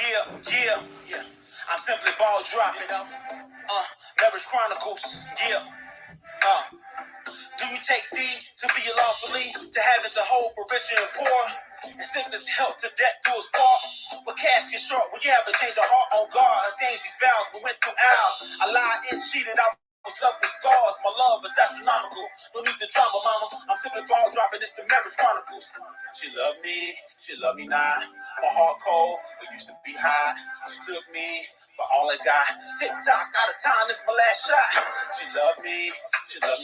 Yeah. I'm simply ball dropping. Marriage Chronicles. Do you take thee to be lawfully, to have it to hold for rich and poor? And sickness help to death do us part. But cash get short when you have a change of heart on God. I changed these vows, but went through aisles. I lied and cheated, I was left with scars. My love is astronomical. No need to drama, mama. I'm simply ball dropping, it's the Marriage Chronicles. She loved me not. My heart cold, but used to be hot. She took me for all I got. TikTok out of time, this my last shot. She loved me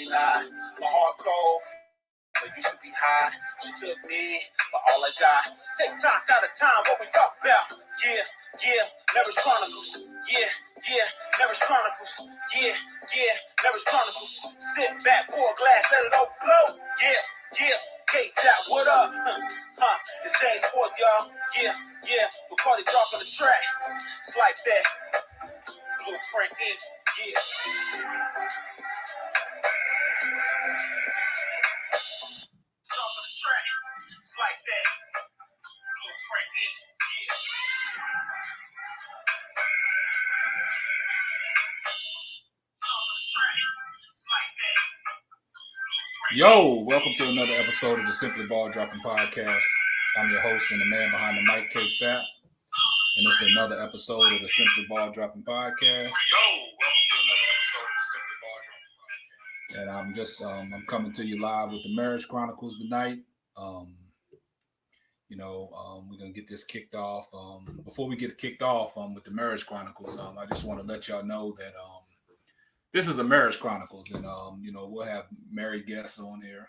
not. My heart cold, but used to be high. She took me for all I got. TikTok out of time, what we talk about? Yeah, Marriage Chronicles. Yeah, Marriage Chronicles. Yeah, Marriage Chronicles. Sit back, pour a glass, let it overflow. Yeah, K-Sap, what up? It's James Ford, y'all. Yeah, the party drop on the track. It's like that. Blueprint Inc. Yeah. Drop on the track. It's like that. Blueprint Inc. Yeah. Drop on the track. It's like that. Yo, welcome to another episode of the Simply Ball Dropping Podcast. I'm your host and the man behind the mic, K-Sap. And this is another episode of the Simply Ball Dropping Podcast. Yo, welcome to another episode of the Simply Ball Dropping Podcast. And I'm coming to you live with the Marriage Chronicles tonight. We're going to get this kicked off. Before we get kicked off with the Marriage Chronicles, I just want to let y'all know that this is a Marriage Chronicles, and we'll have married guests on here.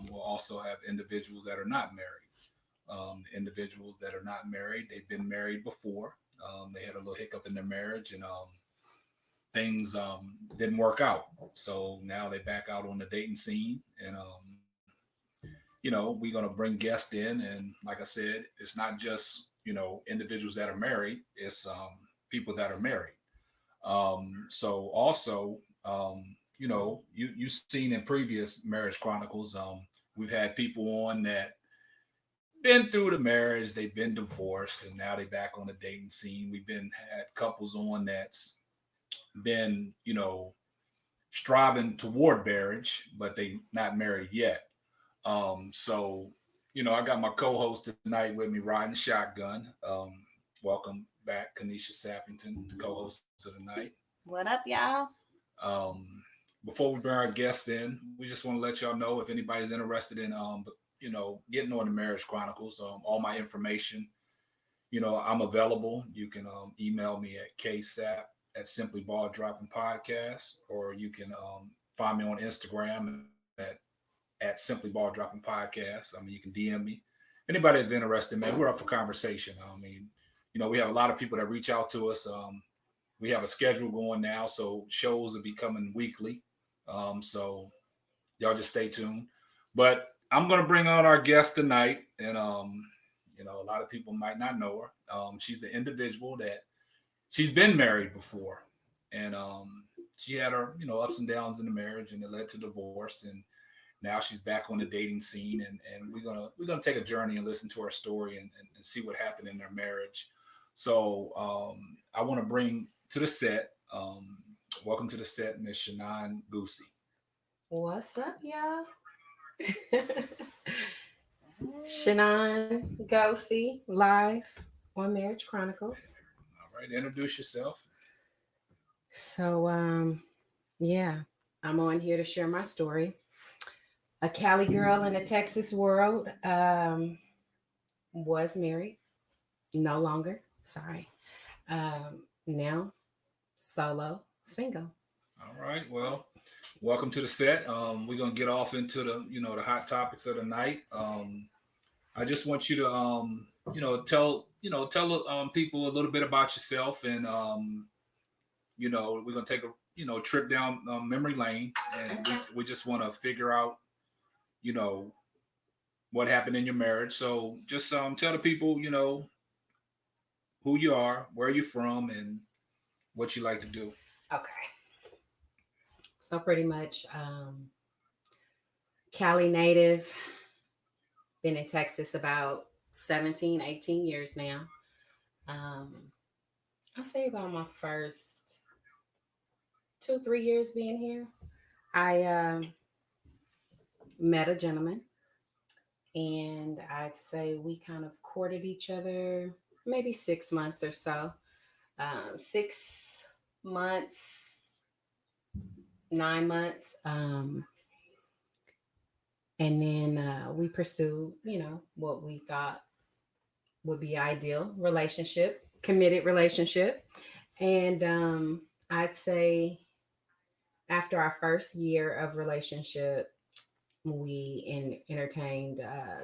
We'll also have individuals that are not married. Individuals that are not married, they've been married before. They had a little hiccup in their marriage, and things didn't work out. So now they're back out on the dating scene, and we're gonna bring guests in, and like I said, it's not just individuals that are married; it's people that are married. So also, you've seen in previous Marriage Chronicles, we've had people on that been through the marriage, they've been divorced, and now they're back on the dating scene. We've had couples on that's been, striving toward marriage, but they not married yet. I got my co-host tonight with me riding shotgun. Welcome back, Kanisha Sappington, the co-host of the night. What up, y'all? Before we bring our guests in, we just want to let y'all know if anybody's interested in, getting on the Marriage Chronicles. All my information, I'm available. You can email me at ksap at Simply Ball Dropping Podcast, or you can find me on Instagram at Simply Ball Dropping Podcast. You can DM me. Anybody that's interested, man, we're up for conversation. We have a lot of people that reach out to us. We have a schedule going now, so shows will be coming weekly. So y'all just stay tuned. But I'm going to bring on our guest tonight, and a lot of people might not know her. She's an individual that she's been married before, and she had her ups and downs in the marriage, and it led to divorce, and now she's back on the dating scene, and we're gonna take a journey and listen to her story and see what happened in their marriage. So I want to bring to the set, welcome to the set, Miss Shanon Gosey. What's up, y'all? Shanon Gosey, live on Marriage Chronicles. All right, introduce yourself. So, I'm on here to share my story. A Cali girl in the Texas world, was married, no longer, sorry. Now, solo, single. All right, well, welcome to the set. We're gonna get off into the hot topics of the night. I just want you to tell people a little bit about yourself, and we're gonna take a trip down memory lane, and we just want to figure out what happened in your marriage. So just tell the people who you are, where you're from, and what you like to do. Okay. So pretty much Cali native, been in Texas about 17, 18 years now. I say about my first 2-3 years being here, I met a gentleman, and I'd say we kind of courted each other maybe 6 months or so. 6 months, 9 months. And then we pursued, what we thought would be ideal relationship, committed relationship. And I'd say after our first year of relationship, we entertained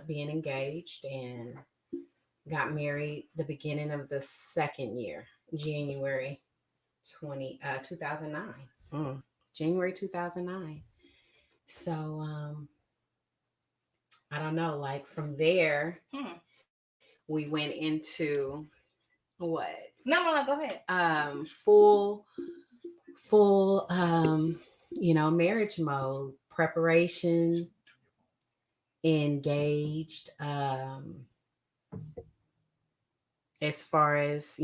being engaged and got married the beginning of the second year, January 2009. January 2009. So I don't know, like from there, we went into what? No, go ahead. Full marriage mode, preparation, engaged, as far as,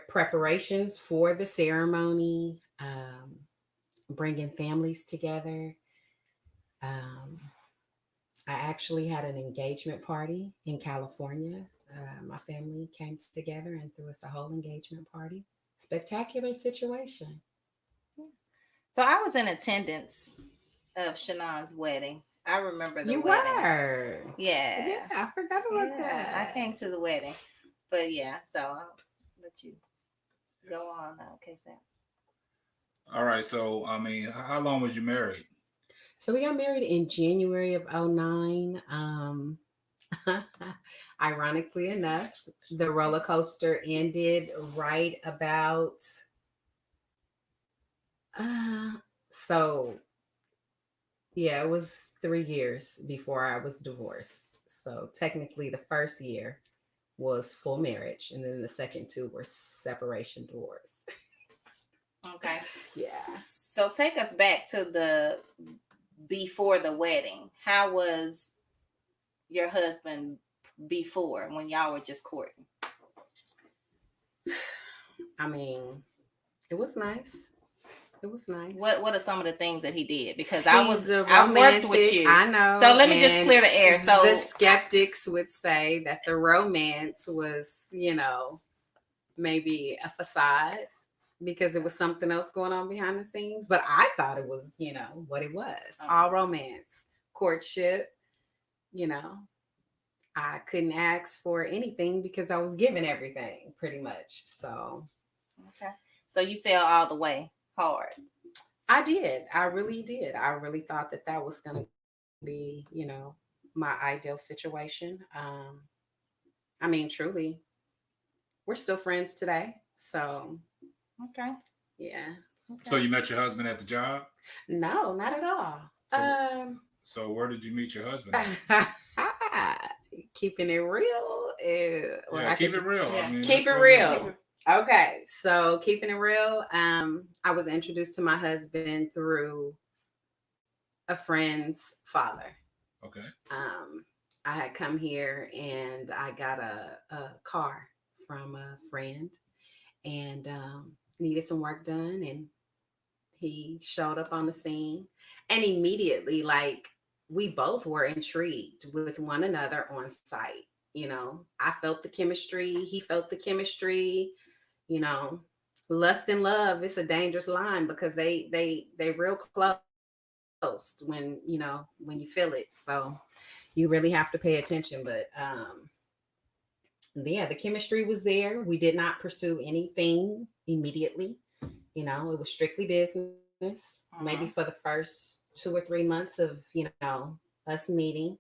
preparations for the ceremony, bringing families together. I actually had an engagement party in California. My family came together and threw us a whole engagement party. Spectacular situation. So I was in attendance of Shanon's wedding. I remember the you wedding. Were. Yeah. I forgot about that. I came to the wedding. But yeah, so I'll let you go on. Okay, Sam. All right. So, I mean, how long was you married? So we got married in January of 2009. Ironically enough, the roller coaster ended right about it was 3 years before I was divorced. So technically the first year was full marriage, and then the second two were separation, divorce. Okay. Yeah. So take us back to the before the wedding. How was your husband before, when y'all were just courting? I mean, it was nice. It was nice. What are some of the things that he did? Because I worked with you. I know. So let me just clear the air. So the skeptics would say that the romance was, maybe a facade because it was something else going on behind the scenes. But I thought it was, what it was. All romance, courtship, I couldn't ask for anything because I was given everything pretty much. So. Okay. So you fell all the way hard. I did. I really did. I really thought that was going to be, my ideal situation. I mean, truly, we're still friends today. So. Okay. Yeah. Okay. So you met your husband at the job? No, not at all. So where did you meet your husband? Keeping it real. Keep it real. Yeah. I mean, keep it real. Okay, so keeping it real, I was introduced to my husband through a friend's father. Okay. I had come here and I got a car from a friend and needed some work done, and he showed up on the scene, and immediately, we both were intrigued with one another on site. I felt the chemistry. He felt the chemistry. Lust and love, it's a dangerous line because they real close when you feel it. So you really have to pay attention. But the chemistry was there. We did not pursue anything immediately. It was strictly business. Maybe for the first 2 or 3 months of us meeting,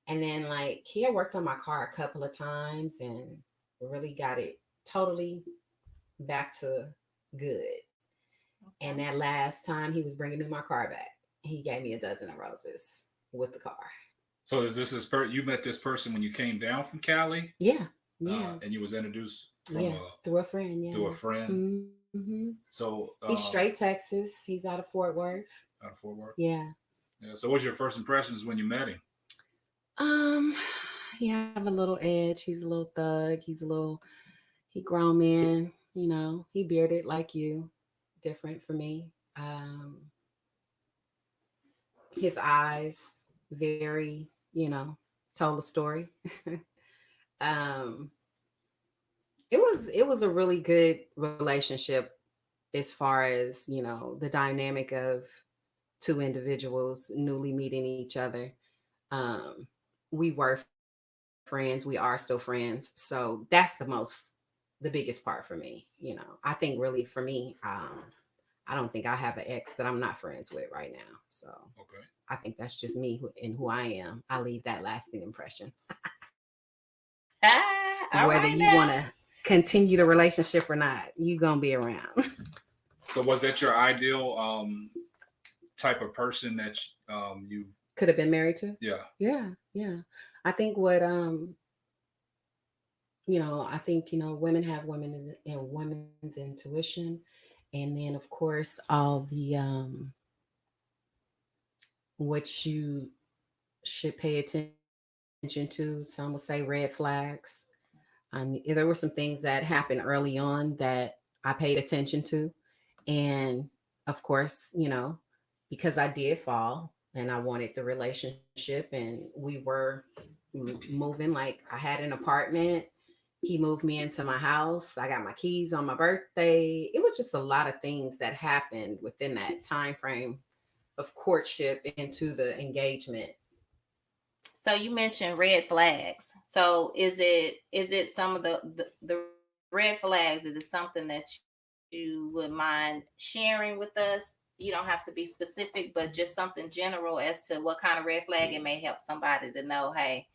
and then he had worked on my car a couple of times and really got it totally back to good. And that last time he was bringing me my car back, he gave me a dozen of roses with the car. So is this you met this person when you came down from Cali? Yeah. And you was introduced from through a friend. Yeah. Through a friend. Mm-hmm. So he's straight Texas. He's out of Fort Worth. Out of Fort Worth. Yeah. Yeah. So what's your first impressions when you met him? he have a little edge. He's a little thug. He grown man. He bearded like you, different for me. His eyes, very, told a story. um, it was a really good relationship as far as the dynamic of two individuals newly meeting each other. We were friends, we are still friends, so that's the biggest part for me. I think really for me, I don't think I have an ex that I'm not friends with right now, so Okay. I think that's just me and who I am. I leave that lasting impression. All Whether right you now. want to continue the relationship or not, you gonna be around. So was that your ideal type of person that you Could have been married to? yeah. Yeah. I think what women have women and women's intuition, and then of course all the what you should pay attention to. Some would say red flags. There were some things that happened early on that I paid attention to, and of course, because I did fall and I wanted the relationship, and we were moving. Like, I had an apartment. He moved me into my house. I got my keys on my birthday. It was just a lot of things that happened within that time frame of courtship into the engagement. So you mentioned red flags. So is it some of the red flags? Is it something that you would mind sharing with us? You don't have to be specific, but just something general as to what kind of red flag. It may help somebody to know, hey,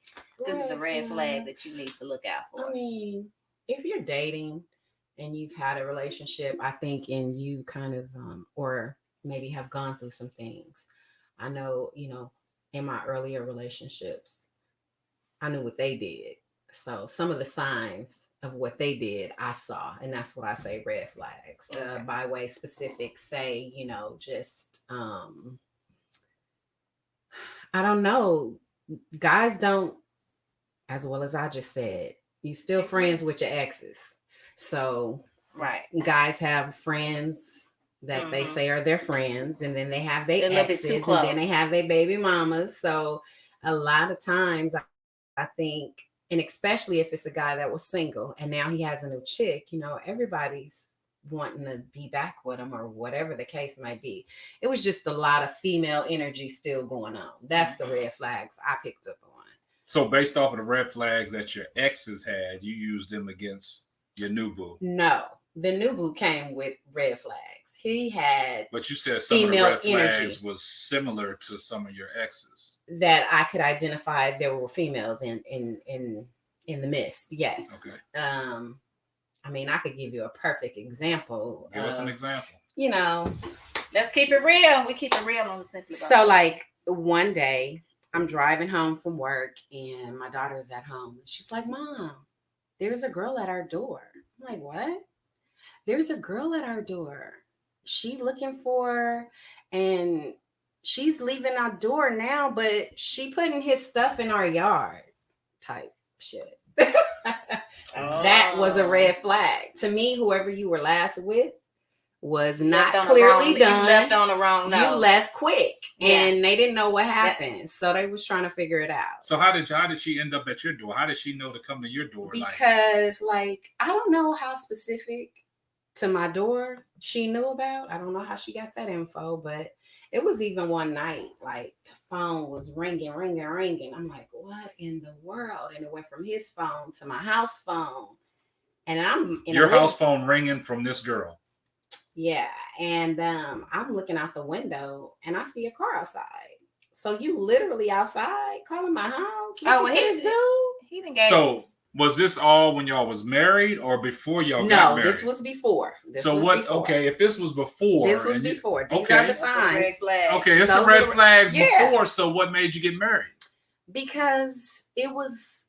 this is the red flag that you need to look out for. I mean, if you're dating and you've had a relationship, I think, and you kind of, or maybe have gone through some things. I know, in my earlier relationships, I knew what they did. So some of the signs of what they did, I saw. And that's what I say red flags. Okay. By way specific, say, just, I don't know. Guys don't, as well as I just said, you still friends with your exes. So right, guys have friends that they say are their friends, and then they have their exes, and then they have their baby mamas. So a lot of times I think, and especially if it's a guy that was single and now he has a new chick, everybody's wanting to be back with him or whatever the case might be. It was just a lot of female energy still going on. That's the red flags I picked up on. So based off of the red flags that your exes had, you used them against your new boo? No, the new boo came with red flags. He had, but you said some of the red flags was similar to some of your exes that I could identify. There were females in the midst. Yes. Okay. I mean, I could give you a perfect example. Give us an example. Let's keep it real. We keep it real on the Simply. So, like, one day I'm driving home from work and my daughter's at home. She's like, "Mom, there's a girl at our door." I'm like, "What?" "There's a girl at our door. She looking for, and she's leaving our door now, but she putting his stuff in our yard," type shit. That was a red flag. To me, whoever you were last with was not clearly done. You left on the wrong note. You left quick, and they didn't know what happened. Yeah. So they was trying to figure it out. So how did she end up at your door? How did she know to come to your door? Because I don't know how specific to my door she knew about. I don't know how she got that info, but it was even one night, like, the phone was ringing. I'm like, what in the world? And it went from his phone to my house phone. And I'm in your house phone ringing from this girl. Yeah. And I'm looking out the window and I see a car outside. So you literally outside calling my house? Oh, this dude? He didn't get. So was this all when y'all was married or before y'all got married? No, this was before. Okay, if this was before. This was before. These are the signs. Okay, it's the red flags before. So what made you get married? Because it was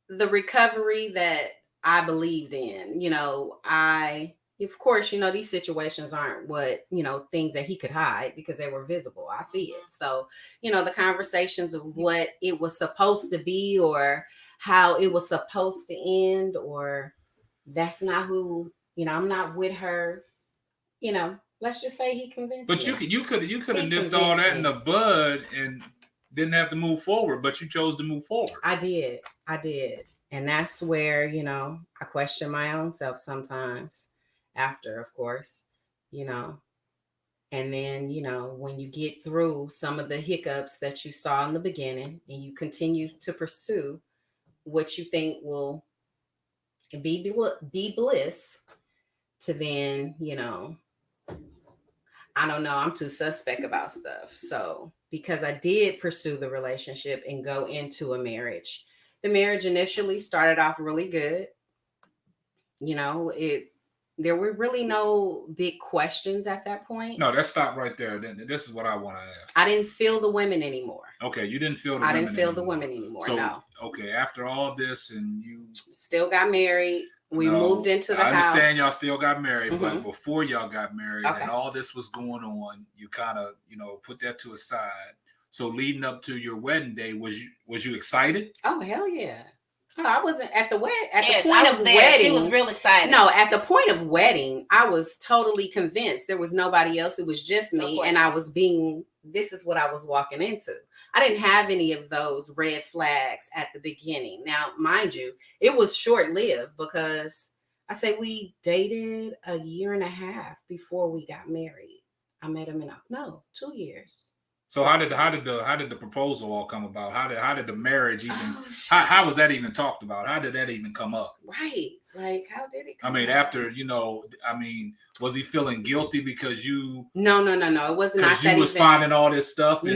the recovery that I believed in. I of course, these situations aren't what, things that he could hide because they were visible. I see it. So, the conversations of what it was supposed to be or how it was supposed to end, or that's not who, I'm not with her, let's just say he convinced But me. you could have nipped all that in the bud and didn't have to move forward, but you chose to move forward. I did. And that's where, I question my own self sometimes after, of course, and then, when you get through some of the hiccups that you saw in the beginning and you continue to pursue what you think will be bliss, to then, I don't know, I'm too suspect about stuff. So because I did pursue the relationship and go into a marriage, the marriage initially started off really good. There were really no big questions at that point. No, let's stop right there. Then this is what I want to ask. I didn't feel the women anymore. Okay, you didn't feel I didn't feel the women anymore. So, no. Okay, after all this, and you still got married. We moved into the house. I understand y'all still got married, but before y'all got married and all this was going on, you kind of, put that to a side. So leading up to your wedding day, was you excited? Oh, hell yeah. No, I wasn't at the wedding. At the point of wedding, she was real excited. No, at the point of wedding, I was totally convinced there was nobody else. It was just me, and I was this is what I was walking into. I didn't have any of those red flags at the beginning. Now, mind you, it was short-lived because we dated a year and a half before we got married. I met him in 2 years. So how did the proposal all come about? How did the marriage even? How was that even talked about? How did that even come up? Right, like how did it come up? After was he feeling guilty because you? No, it was not that. Because you was finding all this stuff. And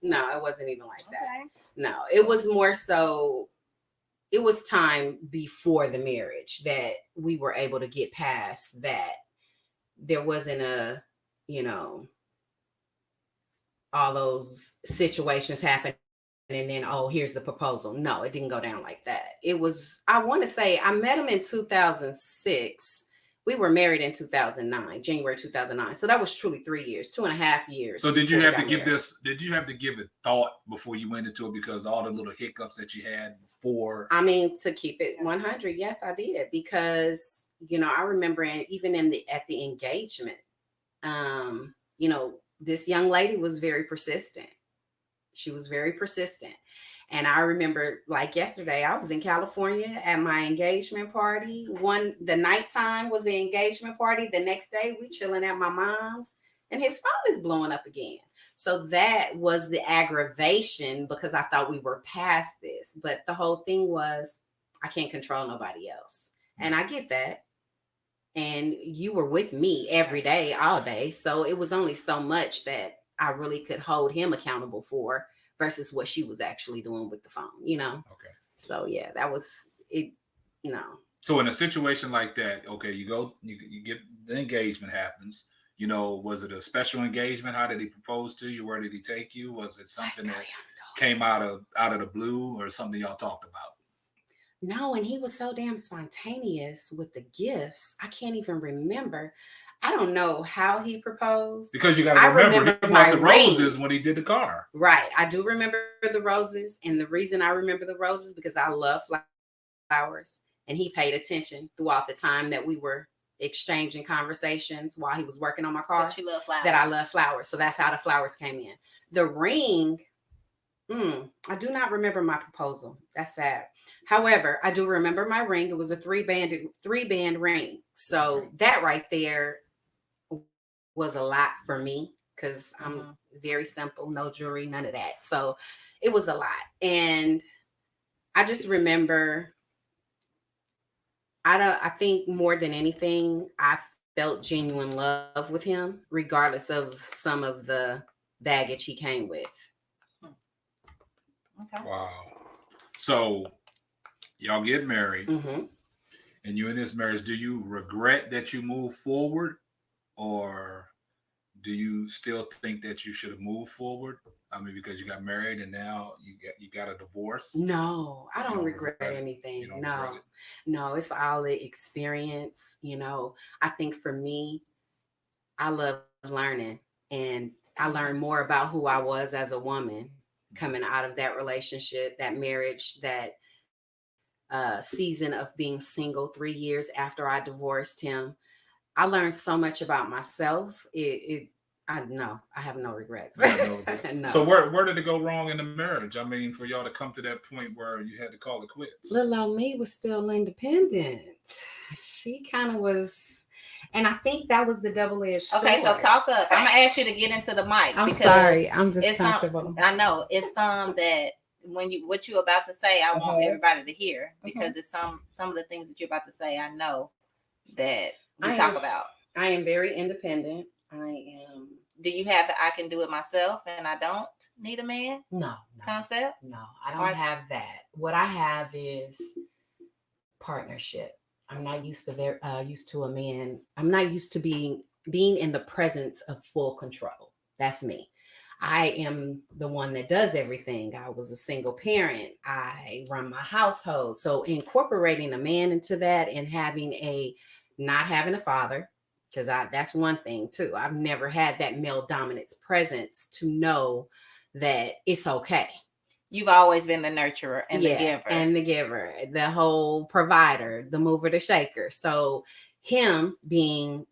no, it wasn't even like that. No, it was more so. It was time before the marriage that we were able to get past that. There wasn't a, all those situations happen and then, here's the proposal. No, it didn't go down like that. It was, I want to say, I met him in 2006. We were married in 2009, January 2009. So that was truly 3 years, 2.5 years. So did you have to give it thought before you went into it, because all the little hiccups that you had before? To keep it 100, yes, I did. Because, I remember even at the engagement, this young lady was very persistent. She was very persistent. And I remember, like yesterday, I was in California at my engagement party. The nighttime was the engagement party. The next day, we chilling at my mom's, and his phone is blowing up again. So that was the aggravation, because I thought we were past this. But the whole thing was, I can't control nobody else. And I get that. And you were with me every day, all day. So it was only so much that I really could hold him accountable for versus what she was actually doing with the phone, Okay. So yeah, that was it, So in a situation like that, okay, you get the engagement happens. Was it a special engagement? How did he propose to you? Where did he take you? Was it something that came out of the blue, or something y'all talked about? No, and he was so damn spontaneous with the gifts. I can't even remember. I don't know how he proposed. Because you got to remember he bought the roses when he did the car. Right. I do remember the roses. And the reason I remember the roses because I love flowers. And he paid attention throughout the time that we were exchanging conversations while he was working on my car. That you love flowers. That I love flowers. So that's how the flowers came in. The ring, I do not remember my proposal. That's sad. However, I do remember my ring. It was a three-band ring. So that right there was a lot for me, because I'm very simple, no jewelry, none of that. So it was a lot. And I just remember, I think more than anything, I felt genuine love with him, regardless of some of the baggage he came with. Okay. Wow. So y'all get married, Mm-hmm. and you in this marriage, do you regret that you moved forward, or do you still think that you should have moved forward? I mean, because you got married and now you got a divorce. No, I You don't don't regret regret it. anything. You don't No, regret it. no, it's all the experience. I think for me, I love learning, and I learned more about who I was as a woman coming out of that relationship, that marriage, that season of being single 3 years after I divorced him. I learned so much about myself. I know I have no regrets. You have no regret. No. So where did it go wrong in the marriage? I mean, for y'all to come to that point where you had to call it quits. Little old me was still independent. She kind of was, and I think that was the double-edged sword. Okay, so talk up. I'm gonna ask you to get into the mic. I'm because sorry, I'm just it's comfortable. I know it's some that what you're about to say, I want everybody to hear, because it's some of the things that you're about to say, I know that we talk about. I am very independent. I am. Do you have the I can do it myself and I don't need a man No. concept? No, I don't have that. What I have is partnership. I'm not used to a man. I'm not used to being in the presence of full control. That's me. I am the one that does everything. I was a single parent. I run my household. So incorporating a man into that and not having a father, because that's one thing too. I've never had that male dominance presence to know that it's okay. You've always been the nurturer and the giver. The whole provider, the mover, the shaker. So him being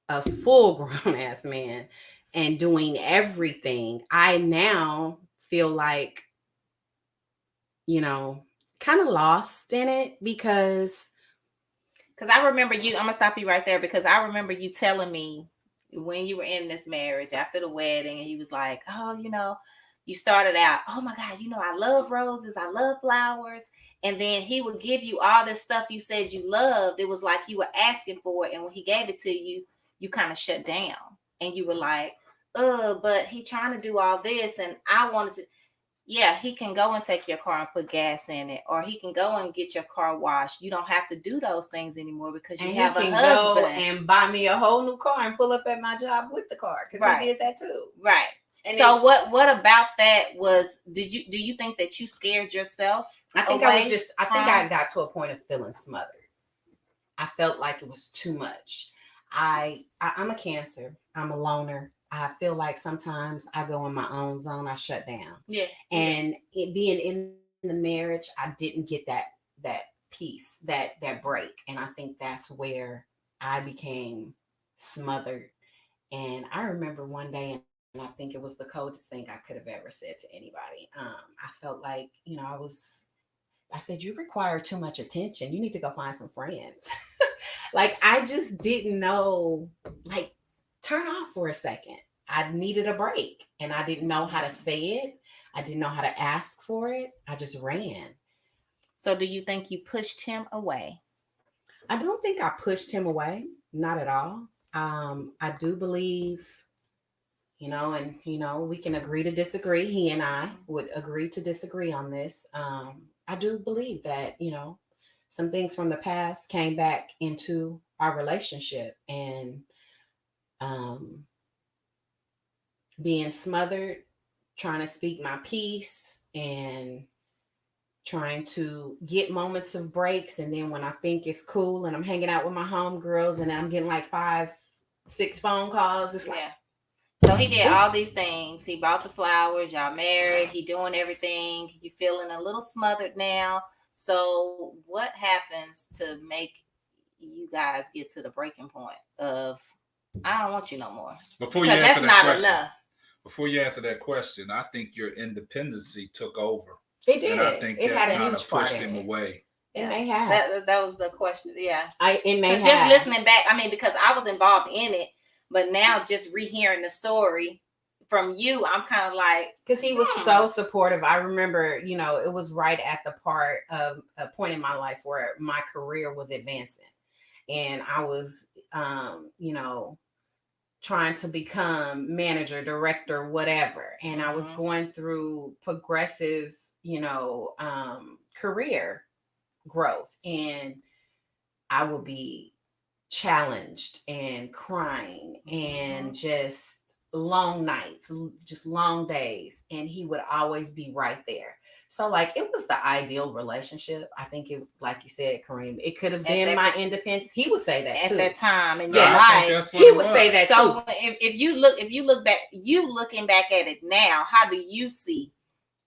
a full grown ass man and doing everything, I now feel like, kind of lost in it because I remember you, I'm gonna stop you right there, because I remember you telling me when you were in this marriage after the wedding, and you was like, oh, you started out, oh my God, I love roses, I love flowers. And then he would give you all this stuff you said you loved. It was like you were asking for it. And when he gave it to you, you kind of shut down. And you were like, but he trying to do all this. And I wanted to, yeah, he can go and take your car and put gas in it. Or he can go and get your car washed. You don't have to do those things anymore because you have a husband. Go and buy me a whole new car and pull up at my job with the car. Because he did that too. Right. And so what about that was, do you think that you scared yourself? I think I got to a point of feeling smothered. I felt like it was too much. I'm a Cancer. I'm a loner. I feel like sometimes I go in my own zone. I shut down. Yeah. And it being in the marriage, I didn't get that piece, that break. And I think that's where I became smothered. And I remember one day, and I think it was the coldest thing I could have ever said to anybody. I felt like, I said, you require too much attention. You need to go find some friends. Like, I just didn't know, like, turn off for a second. I needed a break, and I didn't know how to say it. I didn't know how to ask for it. I just ran. So do you think you pushed him away? I don't think I pushed him away. Not at all. I do believe, and we can agree to disagree. He and I would agree to disagree on this. I do believe that, some things from the past came back into our relationship, and being smothered, trying to speak my piece and trying to get moments of breaks. And then when I think it's cool and I'm hanging out with my homegirls and I'm getting like 5-6 phone calls, it's like, so he did all these things. He bought the flowers, y'all married, he doing everything. You feeling a little smothered now. So what happens to make you guys get to the breaking point of, I don't want you no more? Before because you that's answer not that question, enough. Before you answer that question, I think your independency took over. It did. And I think it that had a kind huge of part pushed in him it. away. It may have. That was the question. Yeah. It may have. Just listening back, I mean, because I was involved in it, but now just rehearing the story from you, I'm kind of like, because he was so supportive. I remember, it was right at the part of a point in my life where my career was advancing, and I was, trying to become manager, director, whatever. And I was going through progressive, career growth, and I would be challenged and crying and just long nights, just long days, and he would always be right there. So like it was the ideal relationship. I think it, like you said, Kareem, it could have been my independence. He would say that at too. that time in your I life. think that's what He it would was. say that So too. if you look back, looking back at it now, how do you see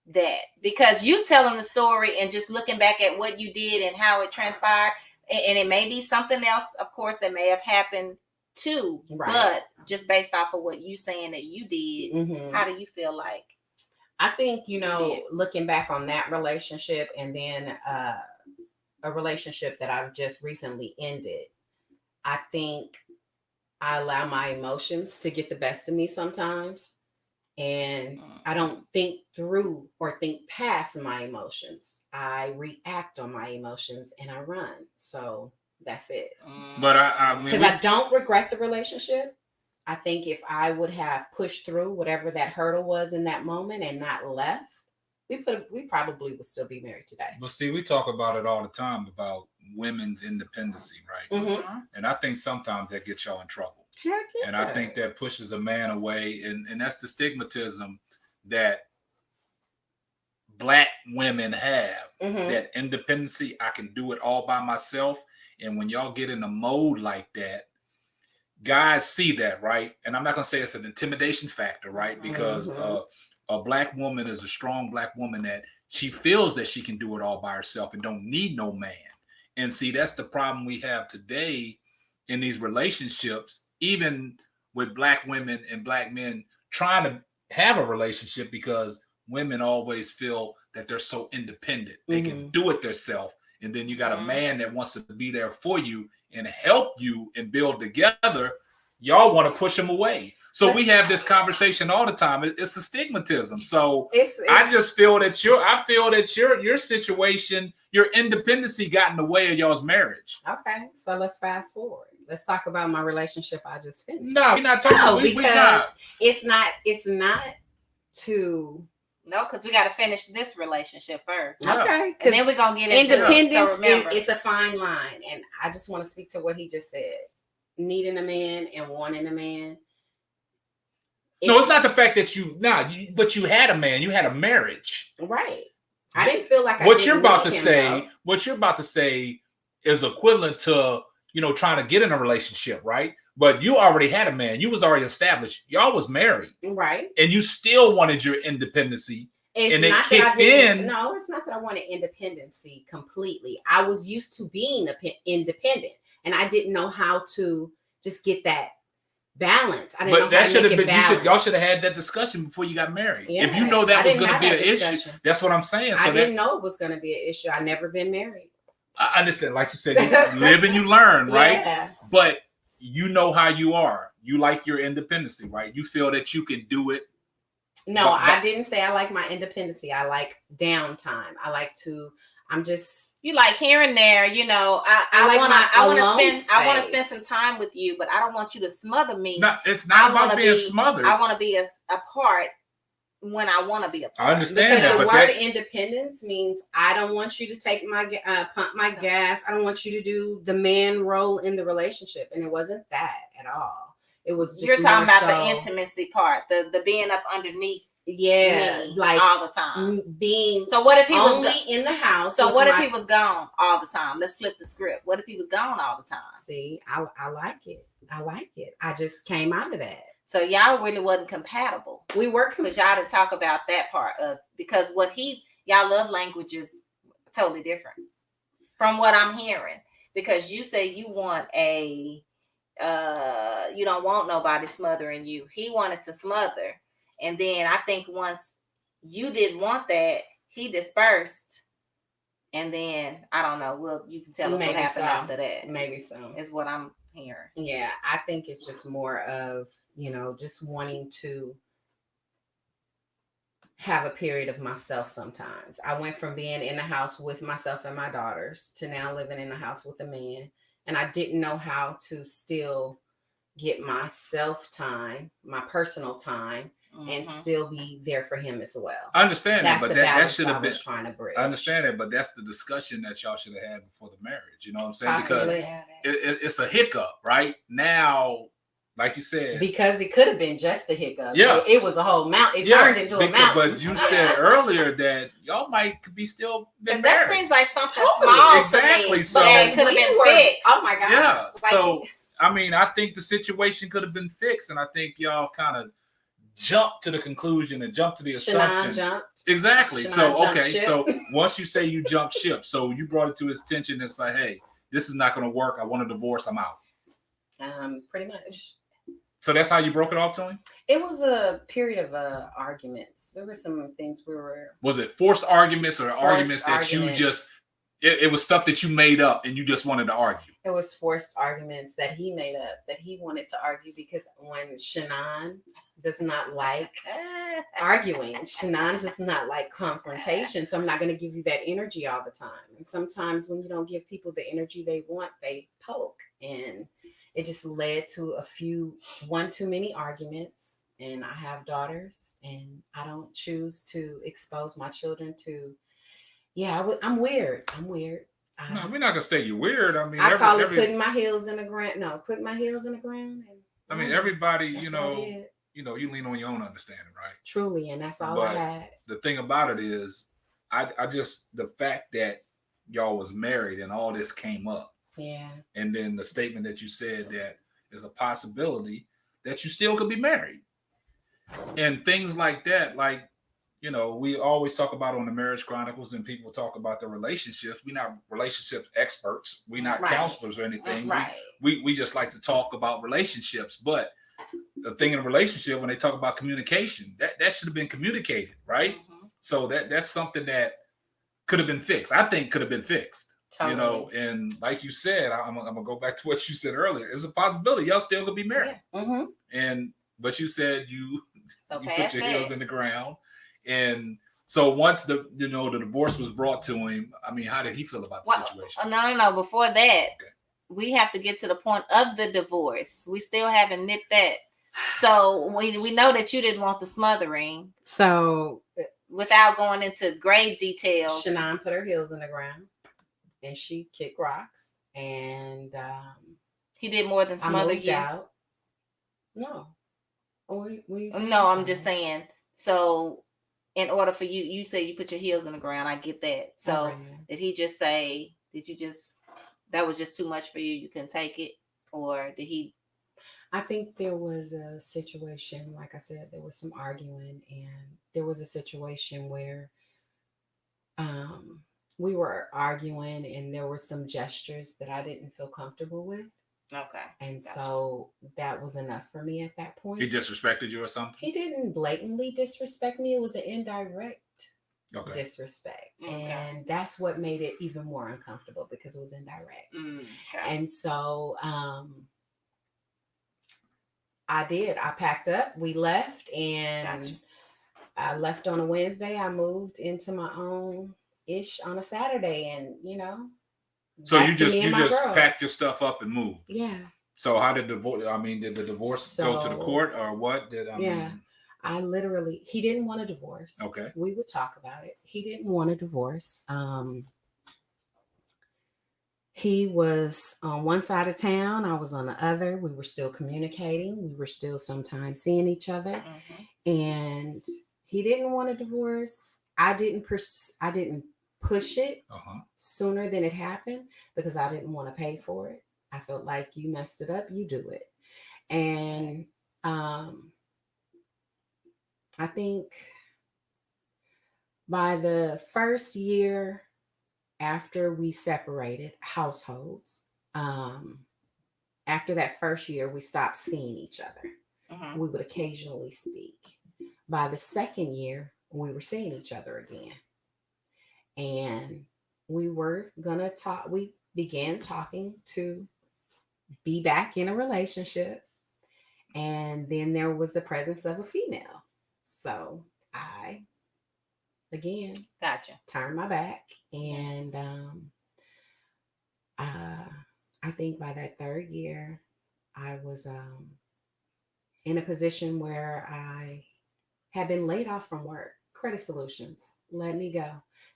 that? Because you telling the story and just looking back at what you did and how it transpired, and it may be something else, of course, that may have happened too. Right. But just based off of what you saying that you did, Mm-hmm. how do you feel like? I think, you know, looking back on that relationship and then a relationship that I've just recently ended, I think I allow my emotions to get the best of me sometimes. And I don't think through or think past my emotions. I react on my emotions and I run. So that's it. But I mean, because I don't regret the relationship. I think if I would have pushed through whatever that hurdle was in that moment and not left, we probably would still be married today. But see, we talk about it all the time about women's independency, right? Mm-hmm. And I think sometimes that gets y'all in trouble. Heck yeah. And I think that pushes a man away. And that's the stigmatism that Black women have. Mm-hmm. That independency, I can do it all by myself. And when y'all get in a mode like that, guys see that, right? And I'm not going to say it's an intimidation factor, right? Because a Black woman is a strong Black woman that she feels that she can do it all by herself and don't need no man. And see, that's the problem we have today in these relationships, even with Black women and Black men trying to have a relationship, because women always feel that they're so independent. They can do it themselves. And then you got a man that wants to be there for you and help you and build together. Y'all want to push them away. So we have this conversation all the time. It's a stigmatism. So I just feel that your situation, your independency got in the way of y'all's marriage. Okay, so let's fast forward. Let's talk about my relationship I just finished. No, we're not talking. No, because it's not to. No, because we got to finish this relationship first. Yeah. Okay. And then we're going to get into independence. It's a fine line. And I just want to speak to what he just said. Needing a man and wanting a man. No, it's not the fact that but you had a man. You had a marriage. Right. I didn't feel like what you're about to say is equivalent to, trying to get in a relationship, right? But you already had a man. You was already established. Y'all was married. Right. And you still wanted your independency. It's and it not kicked in. No, it's not that I wanted independency completely. I was used to being independent. And I didn't know how to just get that balance. I didn't know how to make it balance. Y'all should have had that discussion before you got married. Yeah, if you know that was going to be an issue, that's what I'm saying. So I didn't know it was going to be an issue. I never been married. I understand. Like you said, you live and you learn, right? Yeah. But you know how you are. You like your independency, right? You feel that you can do it. No, I didn't say I like my independency. I like downtime. I like to. You like here and there, I want to spend some time with you, but I don't want you to smother me. No, it's not about being smothered. I want to be a part when I want to be a part. I understand because that. The word independence means I don't want you to take pump my gas. I don't want you to do the man role in the relationship, and it wasn't that at all. It was just you're talking about the intimacy part, the being up underneath. Yeah, like all the time being. So what if he only was in the house? So what if he was gone all the time? Let's flip the script. What if he was gone all the time? See, I like it. I like it. I just came out of that. So y'all really wasn't compatible. We were because y'all didn't talk about that part of because y'all love language is totally different from what I'm hearing. Because you say you want you don't want nobody smothering you. He wanted to smother. And then I think once you didn't want that, he dispersed. And then I don't know. Well, you can tell us what happened after that. Maybe so. Is what I'm hearing. Yeah, I think it's just more of, just wanting to have a period of myself sometimes. I went from being in the house with myself and my daughters to now living in the house with a man. And I didn't know how to still get my self time, my personal time, and still be there for him as well. I understand that, but that should have been trying to bridge. I understand it, but that's the discussion that y'all should have had before the marriage. You know what I'm saying? Possibly. Because it's a hiccup, right? Now like you said, because it could have been just a hiccup. Yeah. It was a whole mountain. It turned into a mountain. But you said earlier that y'all might be still been Because married. that seems like something Totally. small Exactly. to me. So- But it could have been fixed. Oh my gosh. Yeah. Like, So I mean, I think the situation could have been fixed, and I think y'all kind of jumped to the conclusion and jumped to the assumption. Shanon jumped. Exactly. Shanon So jumped okay. ship. So once you say you jumped ship, so you brought it to his attention. It's like, hey, this is not going to work. I want a divorce. I'm out. Pretty much. So that's how you broke it off to him? It was a period of arguments. There were some things we were. Was it forced arguments or arguments that arguments. you just? It was stuff that you made up and you just wanted to argue. It was forced arguments that he made up that he wanted to argue because when Shanon does not like arguing, Shanon does not like confrontation. So I'm not going to give you that energy all the time. And sometimes when you don't give people the energy they want, they poke. And it just led to one too many arguments. And I have daughters, and I don't choose to expose my children to. Yeah, I'm weird. I'm weird. No, we're not gonna say you're weird. I mean, I call it putting my heels in the ground. No, putting my heels in the ground. And, I mean, everybody, that's you know, you lean on your own understanding, right? Truly, and that's all I had. The thing about it is, I just the fact that y'all was married and all this came up. Yeah. And then the statement that you said that there's a possibility that you still could be married, and things like that, like. You know, we always talk about on the Marriage Chronicles, and people talk about the relationships. We're not relationship experts. We're not counselors or anything. Right. We just like to talk about relationships. But the thing in a relationship, when they talk about communication, that should have been communicated, right? Mm-hmm. So that's something that could have been fixed. I think could have been fixed. Totally. You know, and like you said, I'm gonna go back to what you said earlier. It's a possibility y'all still could be married. Yeah. Mm-hmm. But you said you put your heels in the ground. And so once the divorce was brought to him, I mean, how did he feel about the situation? No. Before that, we have to get to the point of the divorce. We still haven't nipped that. So we know that you didn't want the smothering. So without going into grave details, Shanon put her heels in the ground and she kicked rocks. And he did more than smother you. Out. No. No, I'm just saying. So. In order for you say you put your heels in the ground. I get that. So did he just say, that was just too much for you? You couldn't take it? Or did he? I think there was a situation, like I said, there was some arguing, and there was a situation where we were arguing and there were some gestures that I didn't feel comfortable with. Okay. And so that was enough for me at that point. He disrespected you or something? He didn't blatantly disrespect me. It was an indirect disrespect. Okay. And that's what made it even more uncomfortable because it was indirect. Okay. And so I packed up, we left, and I left on a Wednesday. I moved into my own ish on a Saturday, and so you just packed your stuff up and moved. Yeah. So how did the divorce go to the court, or what did I literally, he didn't want a divorce. Okay. We would talk about it. He didn't want a divorce. He was on one side of town. I was on the other. We were still communicating. We were still sometimes seeing each other. Mm-hmm. And he didn't want a divorce. I didn't push it sooner than it happened because I didn't want to pay for it. I felt like you messed it up, you do it. And I think by the first year after we separated households, after that first year, we stopped seeing each other. Uh-huh. We would occasionally speak. By the second year, we were seeing each other again. And we were going to talk. We began talking to be back in a relationship. And then there was the presence of a female. So I, again, turned my back. And I think by that third year, I was in a position where I had been laid off from work. Credit Solutions let me go.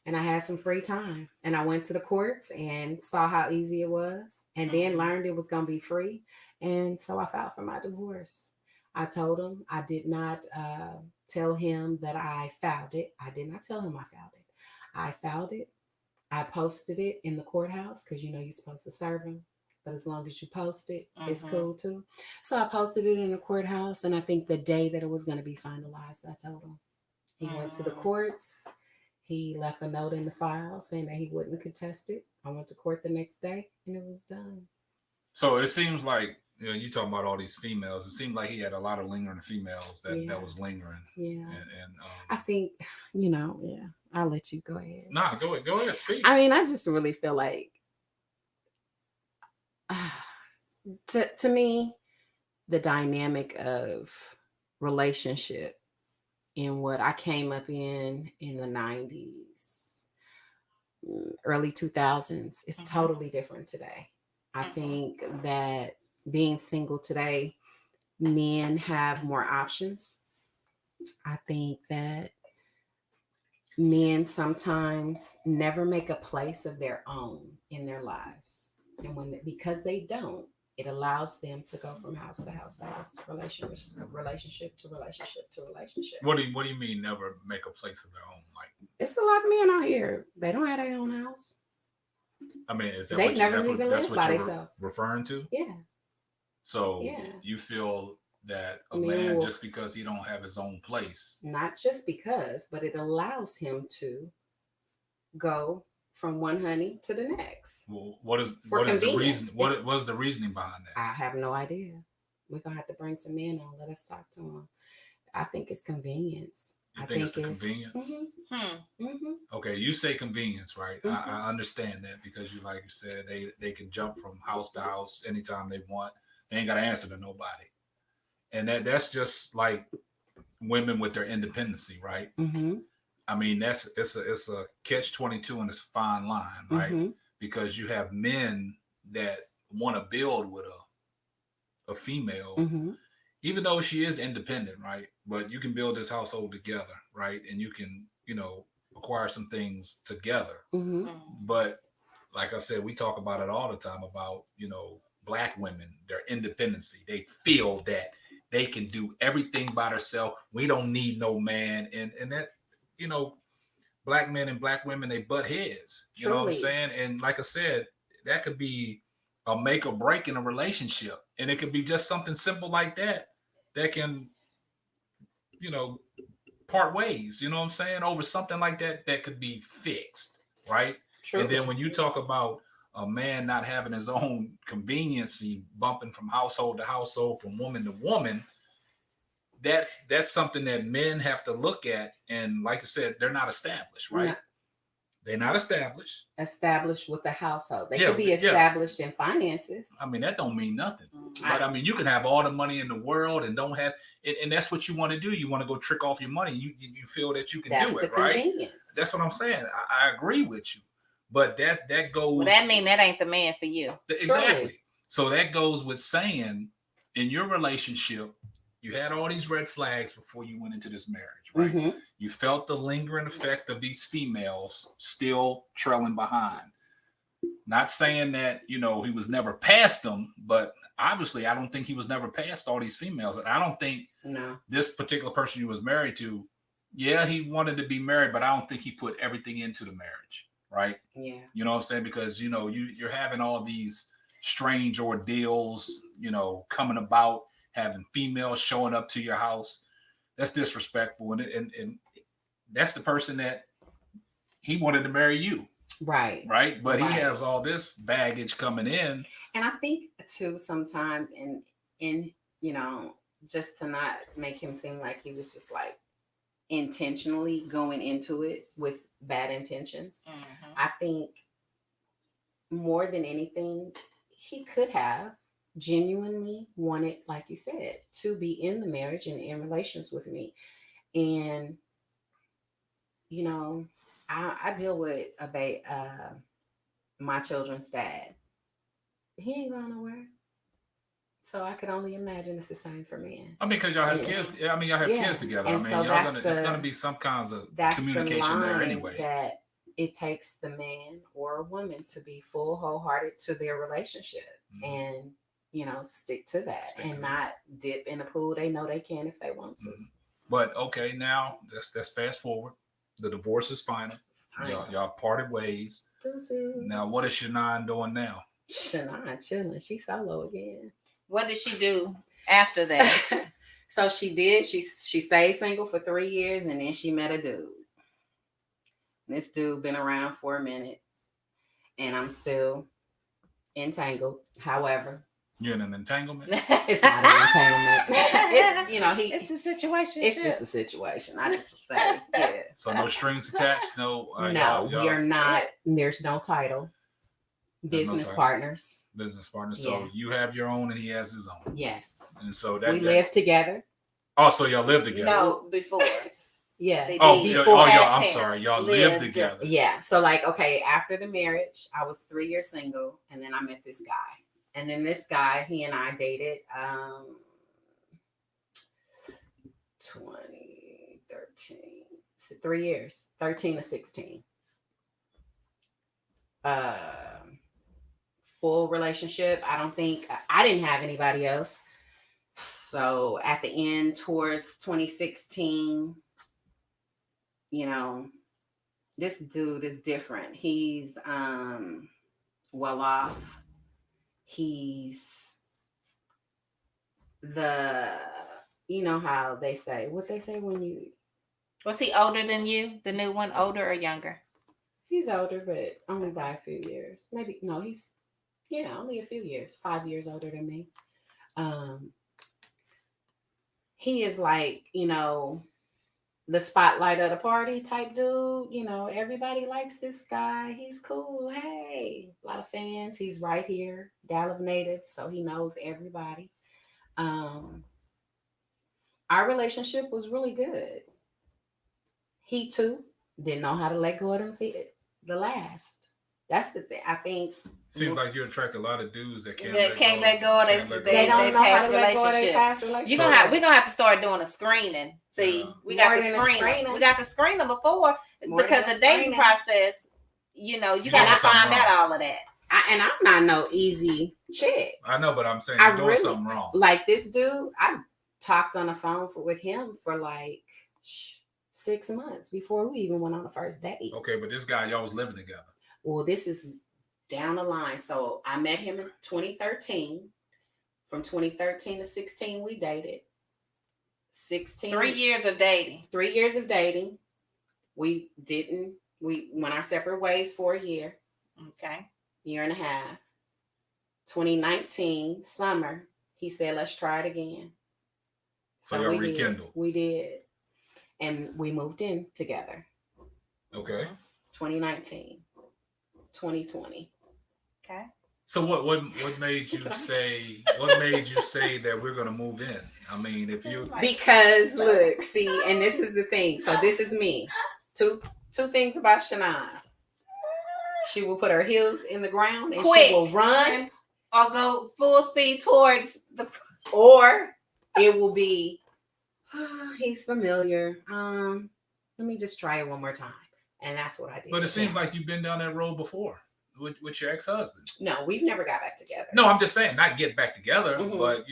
And I had some free time. And I went to the courts and saw how easy it was. And then learned it was going to be free. And so I filed for my divorce. I told him I did not tell him that I filed it. I did not tell him I filed it. I filed it. I posted it in the courthouse because you're supposed to serve him. But as long as you post it, it's cool too. So I posted it in the courthouse. And I think the day that it was going to be finalized, I told him. He went to the courts. He left a note in the file saying that he wouldn't contest it. I went to court the next day and it was done. So it seems like, you talking about all these females. It seemed like he had a lot of lingering females that was lingering. Yeah. And I think, I'll let you go ahead. Nah, go ahead, speak. I mean, I just really feel like, to me, the dynamic of relationship in what I came up in the 90s, early 2000s, is totally different today. I think that being single today, men have more options. I think that men sometimes never make a place of their own in their lives. And because they don't, it allows them to go from house to house to house, to relationship to relationship to relationship. What do you mean never make a place of their own? Like, it's a lot of men out here, they don't have their own house. I mean, is that they what never even that's live what by you're themselves. referring to? Yeah. So you feel that a man, just because he don't have his own place, not just because, but it allows him to go from one honey to the next. Well, what is the reason? What is the reasoning behind that? I have no idea. We're gonna have to bring some men on. Let us talk to them. I think it's convenience. I think it's convenience. Okay, you say convenience, right? I understand that because like you said, they can jump from house to house anytime they want. They ain't got to answer to nobody, and that's just like women with their independency, right? I mean, it's a catch-22 and it's a fine line, right? Because you have men that want to build with a female, even though she is independent, right? But you can build this household together, right? And you can, acquire some things together. But like I said, we talk about it all the time about, Black women, their independency. They feel that they can do everything by themselves. We don't need no man. And that, Black men and Black women, they butt heads. You know what I'm saying? And like I said, that could be a make or break in a relationship. And it could be just something simple like that can, part ways, you know what I'm saying? Over something like that could be fixed, right? Truly. And then when you talk about a man not having his own conveniency, bumping from household to household, from woman to woman, that's something that men have to look at. And like I said, they're not established, right? No. They're not established. Established with the household. They could be established in finances. I mean, that don't mean nothing. But I mean, you can have all the money in the world and don't have it, and that's what you want to do. You want to go trick off your money. You feel that you can do it, right? That's what I'm saying. I agree with you. But that goes. Well, that mean that ain't the man for you. Exactly. Truly. So that goes with saying, in your relationship, you had all these red flags before you went into this marriage, right? You felt the lingering effect of these females still trailing behind. Not saying that, he was never past them, but obviously I don't think he was never past all these females. And I don't think this particular person you was married to, he wanted to be married, but I don't think he put everything into the marriage, right? Yeah. You know what I'm saying? Because, you're having all these strange ordeals, coming about, having females showing up to your house. That's disrespectful. And that's the person that he wanted to marry you. Right. Right. But he has all this baggage coming in. And I think too, sometimes in just to not make him seem like he was just like intentionally going into it with bad intentions. I think more than anything, he could have genuinely wanted, like you said, to be in the marriage and in relations with me. And I deal with my children's dad. He ain't going nowhere. So I could only imagine it's the same for men. I mean, because y'all have kids. I mean, y'all have kids together. And I mean, it's gonna be some kinds of communication there anyway. That it takes the man or a woman to be full, wholehearted to their relationship. And stick to that Stick and to not dip in the pool they know they can if they want to. Mhm. But okay, now let's fast forward. The divorce is final. Y'all parted ways. Deuces. Now, what is Shanon doing now? Shanon chilling. She's solo again. What did she do after that? So she did. She stayed single for 3 years, and then she met a dude. This dude been around for a minute, and I'm still entangled. However, You're in an entanglement. it's not an entanglement. It's a situation. It's just a situation. I just say, yeah. So no strings attached. No. No, we are not. There's no title. Business partners. Business partners. So Yeah. you have your own, and he has his own. Yes. And so that We live together. Oh, so y'all live together? No, before. Yeah. I'm sorry. Y'all live together. Yeah. So okay, after the marriage, I was 3 years single, and then I met this guy. And then this guy, he and I dated 2013. So 3 years, 13 to 16. Full relationship. I didn't have anybody else. So at the end, towards 2016, this dude is different. He's well off. He's how they say, what they say when you... Was he older than you? The new one, older or younger? He's older, but only by a few years. Maybe, no, he's, only a few years, 5 years older than me. He is like, the spotlight of the party type dude. Everybody likes this guy. He's cool. Hey, a lot of fans. He's right here, Dallas native, so he knows everybody. Our relationship was really good. He too didn't know how to let go of them feet. The last. That's the thing. I think. Seems like you attract a lot of dudes that can't let go of their they don't know how to let go of their past relationships. We're gonna have to start doing a screening. See, we got to screen them. We got to screen them before because the dating process, you gotta find out all of that. And I'm not no easy chick. I know, but I'm saying you're doing something wrong. Like this dude, I talked on the phone with him for like 6 months before we even went on the first date. Okay, but this guy, y'all was living together. Well, this is down the line. So I met him in 2013. From 2013 to 16, we dated. 16. 3 years of dating. 3 years of dating. We went our separate ways for a year. Okay. Year and a half. 2019, summer, he said, let's try it again. So y'all rekindled. We did. And we moved in together. Okay. 2019. 2020. Okay. So what made you say that we're gonna move in? I mean, if you because look, see, and this is the thing. So this is me. Two things about Shanon. She will put her heels in the ground and she will run or go full speed towards the, or it will be he's familiar. Let me just try it one more time. And that's what I did. But it seems like you've been down that road before with your ex-husband. No, we've never got back together. No, I'm just saying, not get back together, Mm-hmm. but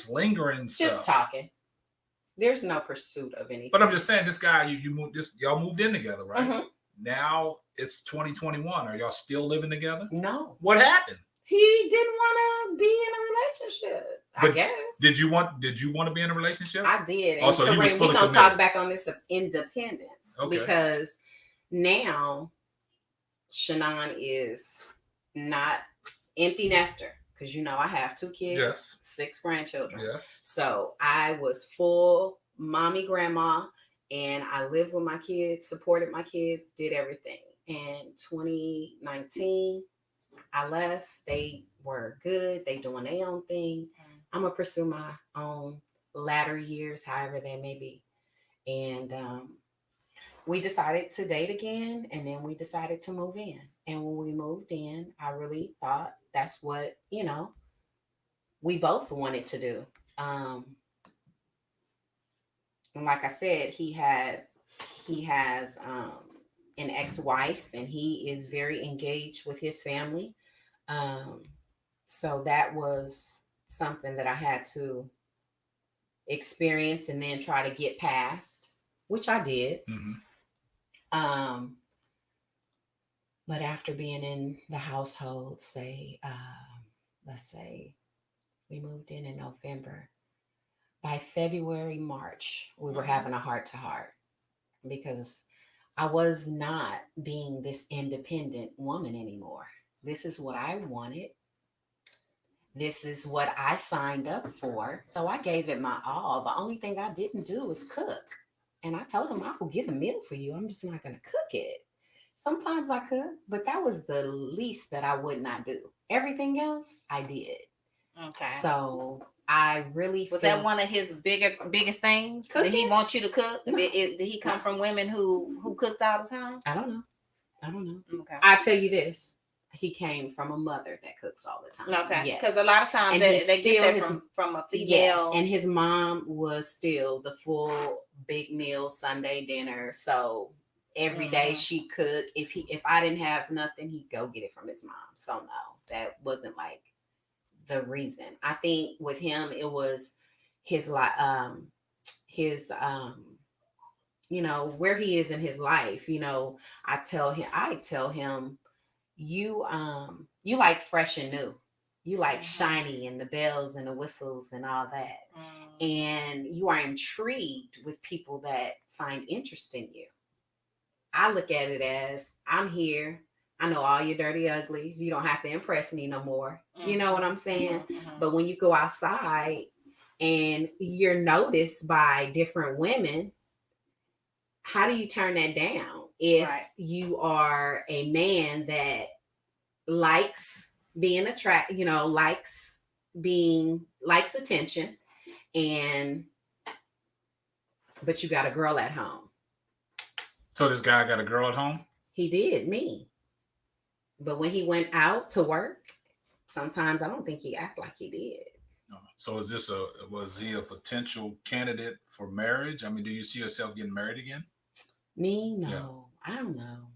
lingering stuff. Just talking. There's no pursuit of anything. But I'm just saying, this guy, y'all moved in together, right? Mm-hmm. Now it's 2021. Are y'all still living together? No. What happened? He didn't want to be in a relationship. I guess. Did you want to be in a relationship? I did. Also, he was fully we're gonna committed. talk back on this of independence Okay. because now Shanon is not empty nester because I have 2 kids, Yes. 6 grandchildren. Yes. So I was full mommy, grandma, and I lived with my kids, supported my kids, did everything. And 2019, I left. They were good. They doing their own thing. I'm gonna pursue my own latter years, however they may be. And we decided to date again, and then we decided to move in. And when we moved in, I really thought that's what we both wanted to do. And like I said, he has an ex-wife, and he is very engaged with his family. So that was something that I had to experience and then try to get past, which I did. But after being in the household, let's say we moved in November. By February, March, we were having a heart-to-heart because I was not being this independent woman anymore. This is what I wanted. This is what I signed up for. So I gave it my all. The only thing I didn't do was cook. And I told him I could get a meal for you. I'm just not going to cook it. Sometimes I could, but that was the least that I would not do. Everything else I did. Okay. So I really was that one of his biggest things? Cooking? Did he want you to cook? No. Did he come from women who cooked all the time? I don't know. Okay. I tell you this. He came from a mother that cooks all the time. Okay. Yes. Because a lot of times they get that from a female. Yes. And his mom was still the full big meal Sunday dinner. So every day she cooked. If I didn't have nothing, he'd go get it from his mom. So no, that wasn't like the reason. I think with him it was his you know, where he is in his life. You know, I tell him you like fresh and new. You like shiny and the bells and the whistles and all that. And you are intrigued with people that find interest in you. I look at it as I'm here. I know all your dirty uglies. You don't have to impress me no more. You know what I'm saying? But when you go outside and you're noticed by different women, how do you turn that down? If you are a man that likes being attracted, you know, likes attention, but you got a girl at home. So this guy got a girl at home? He did, me. But when he went out to work, sometimes I don't think he acted like he did. So was he a potential candidate for marriage? I mean, do you see yourself getting married again? Me? No. Yeah. I don't know.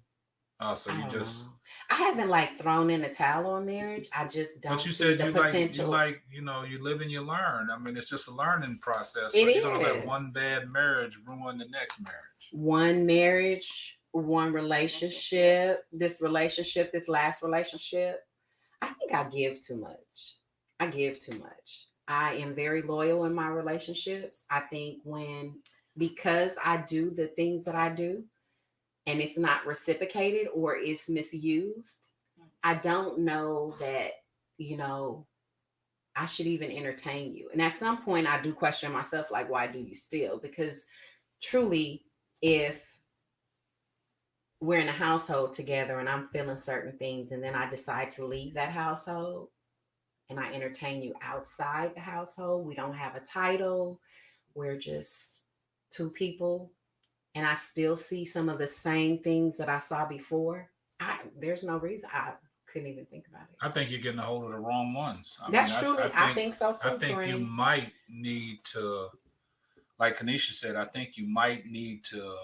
So you just... I haven't like thrown in a towel on marriage. I just don't. But you said the potential. You live and you learn. I mean, it's just a learning process. So you're gonna let one bad marriage ruin the next marriage. One marriage, one relationship. This last relationship. I think I give too much. I am very loyal in my relationships. I think because I do the things that I do, and it's not reciprocated or it's misused, I don't know that, you know, I should even entertain you. And at some point I do question myself, like, why do you still? Because truly, if we're in a household together and I'm feeling certain things and then I decide to leave that household and I entertain you outside the household, we don't have a title, we're just two people, and I still see some of the same things that I saw before, there's no reason. I couldn't even think about it. I think you're getting a hold of the wrong ones. I think so too. I think you might need to, like Kanisha said, I think you might need to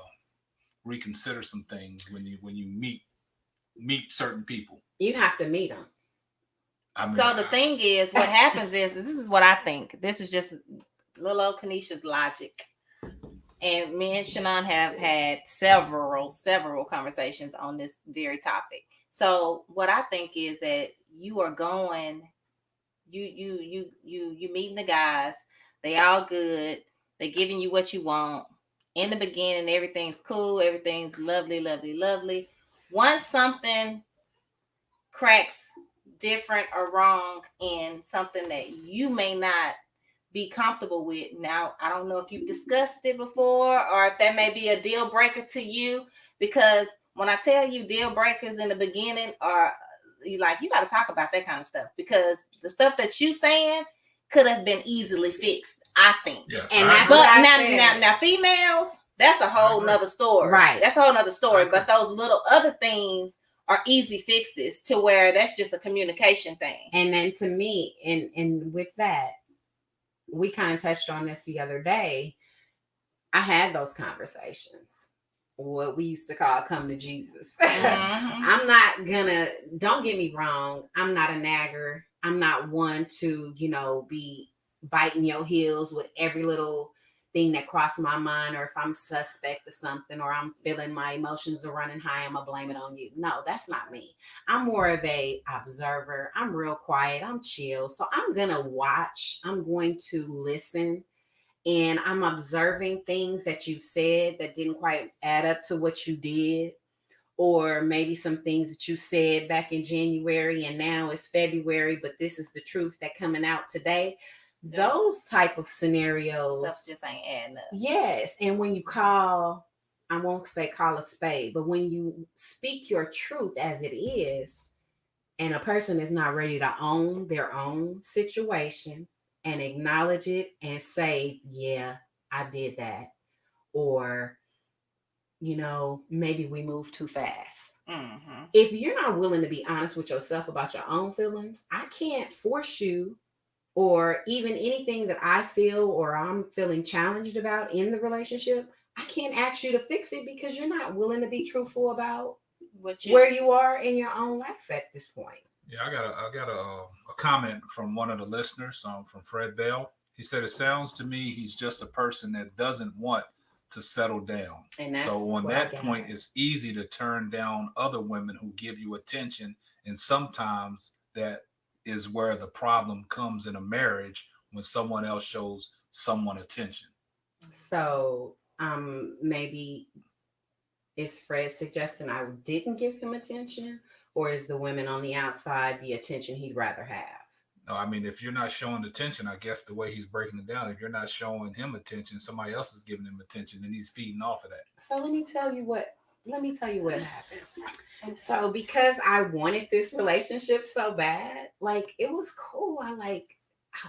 reconsider some things when you meet certain people. You have to meet them. So the thing is, what happens is, this is what I think. This is just little old Kanisha's logic. And me and Shanon have had several conversations on this very topic. So what I think is that you are going, you meeting the guys, they all good, they're giving you what you want. In the beginning, everything's cool, everything's lovely. Once something cracks different or wrong in something that you may not be comfortable with. Now, I don't know if you've discussed it before or if that may be a deal breaker to you, because when I tell you deal breakers in the beginning are you got to talk about that kind of stuff, because the stuff that you saying could have been easily fixed, I think. Yes, and that's what now females, that's a whole nother story. Right. That's a whole nother story. But those little other things are easy fixes to where that's just a communication thing. And then to me, and with that, we kind of touched on this the other day. I had those conversations, what we used to call come to Jesus. I'm not gonna, don't get me wrong, I'm not a nagger. I'm not one to, be biting your heels with every little thing that crossed my mind, or if I'm suspect of something, or I'm feeling my emotions are running high, I'm gonna blame it on you. No, that's not me. I'm more of a observer. I'm real quiet. I'm chill. So I'm gonna watch. I'm going to listen, and I'm observing things that you've said that didn't quite add up to what you did, or maybe some things that you said back in January and now it's February, but this is the truth that coming out today. Those type of scenarios. Stuff just ain't adding up. Yes. And when you call, I won't say call a spade, but when you speak your truth as it is, and a person is not ready to own their own situation and acknowledge it and say, yeah, I did that. Or, maybe we move too fast. Mm-hmm. If you're not willing to be honest with yourself about your own feelings, I can't force you, or even anything that I feel or I'm feeling challenged about in the relationship, I can't ask you to fix it because you're not willing to be truthful about where you are in your own life at this point. Yeah, I got a comment from one of the listeners, from Fred Bell. He said, it sounds to me he's just a person that doesn't want to settle down. And so on that point, it's easy to turn down other women who give you attention. And sometimes that is where the problem comes in a marriage, when someone else shows someone attention. So maybe is Fred suggesting I didn't give him attention, or is the women on the outside the attention he'd rather have? No, I mean, if you're not showing attention, I guess the way he's breaking it down, if you're not showing him attention, somebody else is giving him attention, and he's feeding off of that. So let me tell you what happened. So because I wanted this relationship so bad, it was cool. I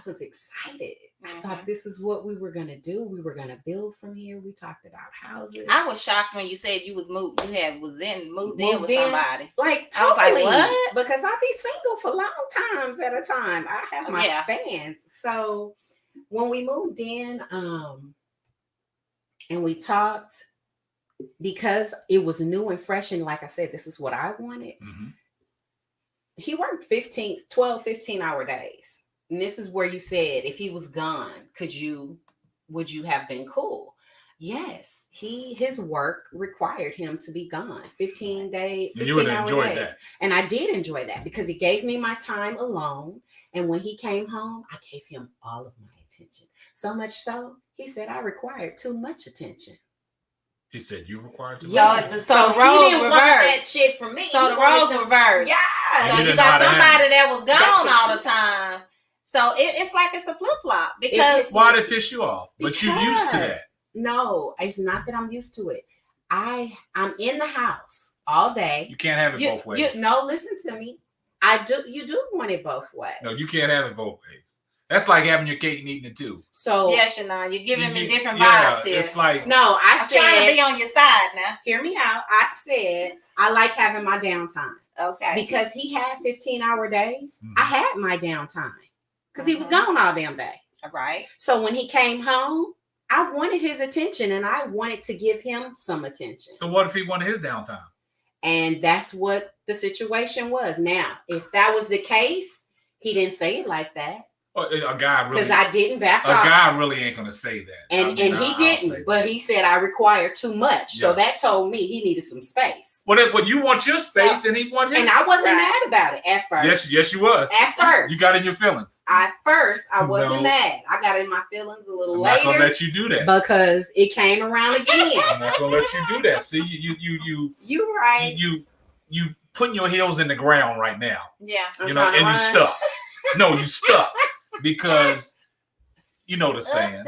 was excited. I thought this is what we were gonna do. We were gonna build from here. We talked about houses. I was shocked when you said you was moved. You moved in with somebody. Totally. I was like, what? Because I be single for long times at a time. I have my spans. So when we moved in, and we talked, because it was new and fresh, and like I said, this is what I wanted. Mm-hmm. He worked 15-hour days. And this is where you said, if he was gone, would you have been cool? Yes, his work required him to be gone 15 days. You would have enjoyed that. And I did enjoy that because he gave me my time alone. And when he came home, I gave him all of my attention. So much so, he said I required too much attention. He said you required too much. So the roles reversed. That shit from me. So the roles reversed. Yeah. So you got somebody that was gone all the time. So it's like it's a flip-flop, because why did it piss you off? But you used to that. No, it's not that I'm used to it. I'm in the house all day. You can't have it both ways. No, listen to me. You do want it both ways. No, you can't have it both ways. That's like having your cake and eating it too. So yeah, Shanon, you're giving me different vibes here. It's like I'm trying to be on your side now. Hear me out. I said I like having my downtime. Okay. Because he had 15-hour days. I had my downtime. Because he was gone all damn day. All right. So when he came home, I wanted his attention, and I wanted to give him some attention. So what if he wanted his downtime? And that's what the situation was. Now, if that was the case, he didn't say it like that. A guy really, because I didn't back off. A guy really ain't gonna say that. And he didn't, but he said I require too much. Yeah. So that told me he needed some space. Well, you want your space, and he wants his. And I wasn't mad about it at first. Yes, you was. At first, you got in your feelings. At first, I wasn't mad. I got in my feelings a little later. I'm not gonna let you do that because it came around again. I'm not gonna let you do that. See, you right. You putting your heels in the ground right now. Yeah, and you stuck. No, you stuck. Because you know the saying,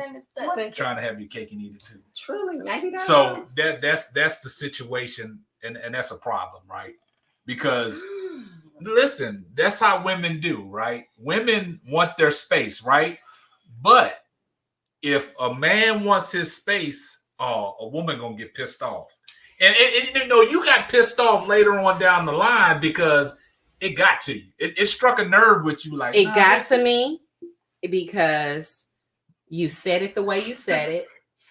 trying to have your cake and eat it too. Truly, maybe that's so that's the situation, and that's a problem, right? Because listen, that's how women do, right? Women want their space, right? But if a man wants his space, a woman gonna get pissed off. And you got pissed off later on down the line because it got to you. It struck a nerve with you, like it got to me. Because you said it the way you said it.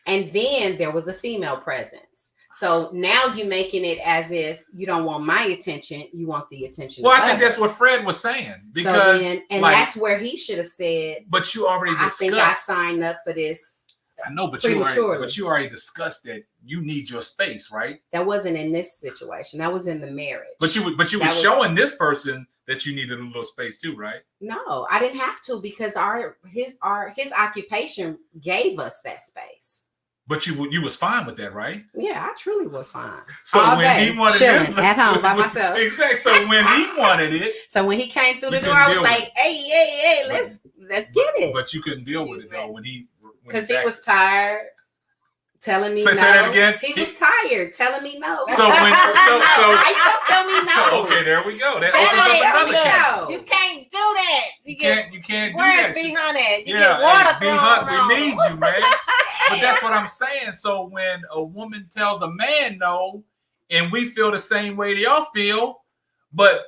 And then there was a female presence. So now you're making it as if you don't want my attention, you want the attention. Well, of I think that's what others. Fred was saying, because that's where he should have said. But you already discussed. I think I signed up for this. I know, but you already discussed that you need your space, right? That wasn't in this situation. That was in the marriage. But you were showing this person that you needed a little space too, right? No, I didn't have to, because his occupation gave us that space. But you was fine with that, right? Yeah, I truly was fine. So all when day, he wanted chilling this, at home by myself. Exactly. So when he wanted it, so when he came through the door, I was like, "Hey, let's get it." But you couldn't deal with it though because he was tired, telling me no. Say that again. He was tired, telling me no. So when how you gonna tell me no? So, okay, there we go. That opens up another can. You can't do that. You can't do that. Where's B-Honey at? You get water thrown on. We need you, man. But that's what I'm saying. So when a woman tells a man no, and we feel the same way that y'all feel, but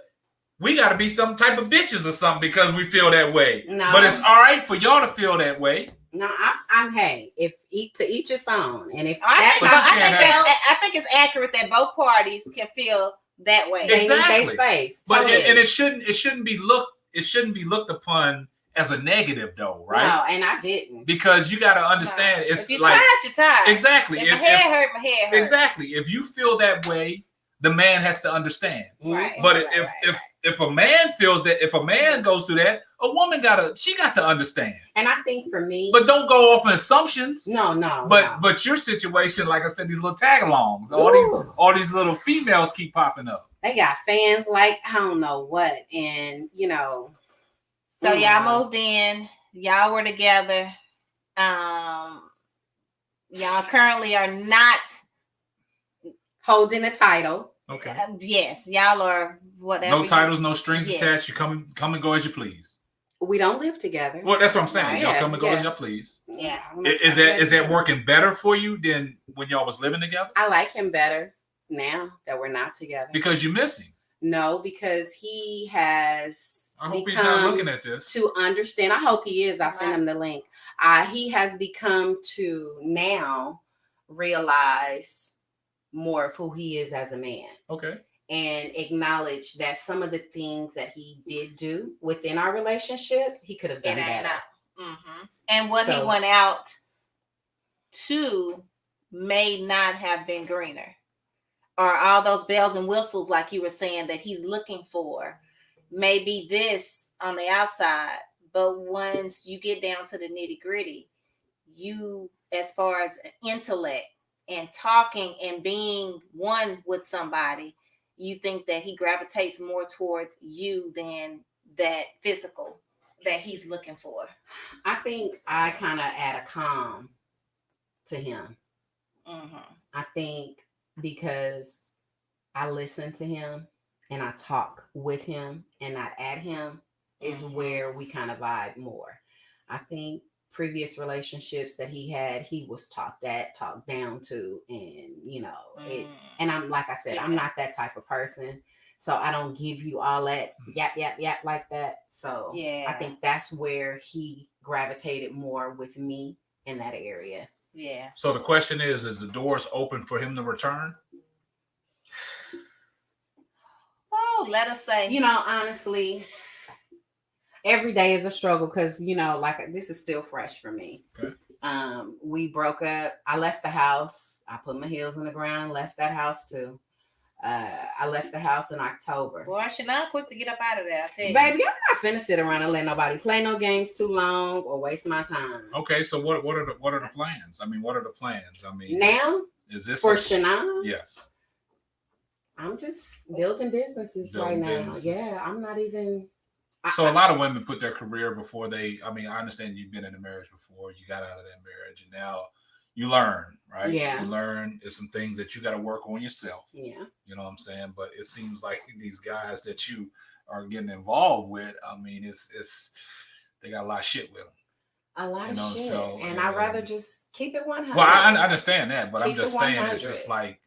we got to be some type of bitches or something because we feel that way. No. But it's all right for y'all to feel that way. No, I'm hey, if to each its own, and if I think it's accurate that both parties can feel that way. Exactly. Space. But it shouldn't be looked upon as a negative though, right? No, and I didn't. Because you got to understand, it's if you're like tired, you're tired. Exactly. If my head hurt. Exactly. If you feel that way, the man has to understand. Right. But if a man feels that, if a man goes through that, a woman got to understand. And I think for me, but don't go off on assumptions. No. But your situation, like I said, these little tag-alongs, all these little females keep popping up. They got fans like I don't know what, and So y'all moved in. Y'all were together. Y'all currently are not holding a title. Okay. Yes, y'all are whatever. No titles, no strings attached. You come and go as you please. We don't live together. Well, that's what I'm saying. Y'all come and go as y'all please. Yeah. Is that working better for you than when y'all was living together? I like him better now that we're not together. Because you miss him. No, because he has. I hope he's not looking at this. To understand, I hope he is. I'll send him the link. He has become to now realize more of who he is as a man. Okay. And acknowledge that some of the things that he did do within our relationship, he could have done better. Mm-hmm. And what he went out to may not have been greener. Or all those bells and whistles, like you were saying, that he's looking for. Maybe this on the outside, but once you get down to the nitty gritty, you, as far as intellect and talking and being one with somebody, you think that he gravitates more towards you than that physical that he's looking for. I think I kind of add a calm to him. Mm-hmm. I think because I listen to him and I talk with him and not at him is where we kind of vibe more. I think previous relationships that he had, he was talked down to, and and I'm, like I said, I'm not that type of person, so I don't give you all that yap like that. So I think that's where he gravitated more with me in that area. Yeah. So the question is the doors open for him to return? Oh, let us say, honestly, every day is a struggle because, like this is still fresh for me. Okay. We broke up. I left the house. I put my heels in the ground, left that house too. I left the house in October. Boy, Shanon quick to get up out of there, I tell you. Baby, I'm not finna sit around and let nobody play no games too long or waste my time. Okay, so what are the plans? I mean, what are the plans? I mean, now is this for Shanon? Yes. I'm just building businesses right now. Yeah, I'm not even. So a lot of women put their career before they. I mean, I understand you've been in a marriage before. You got out of that marriage, and now you learn, right? Yeah. You learn. There's some things that you got to work on yourself. Yeah. You know what I'm saying? But it seems like these guys that you are getting involved with, I mean, it's they got a lot of shit with them. A lot of shit. So, and I'd rather just keep it 100. Well, I understand that, but keep I'm just saying it's just like,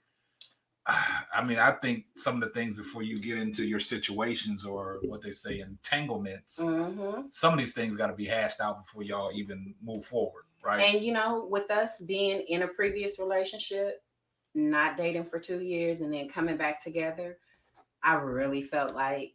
I mean, I think some of the things before you get into your situations or what they say entanglements, some of these things got to be hashed out before y'all even move forward, right? And with us being in a previous relationship, not dating for 2 years and then coming back together, I really felt like,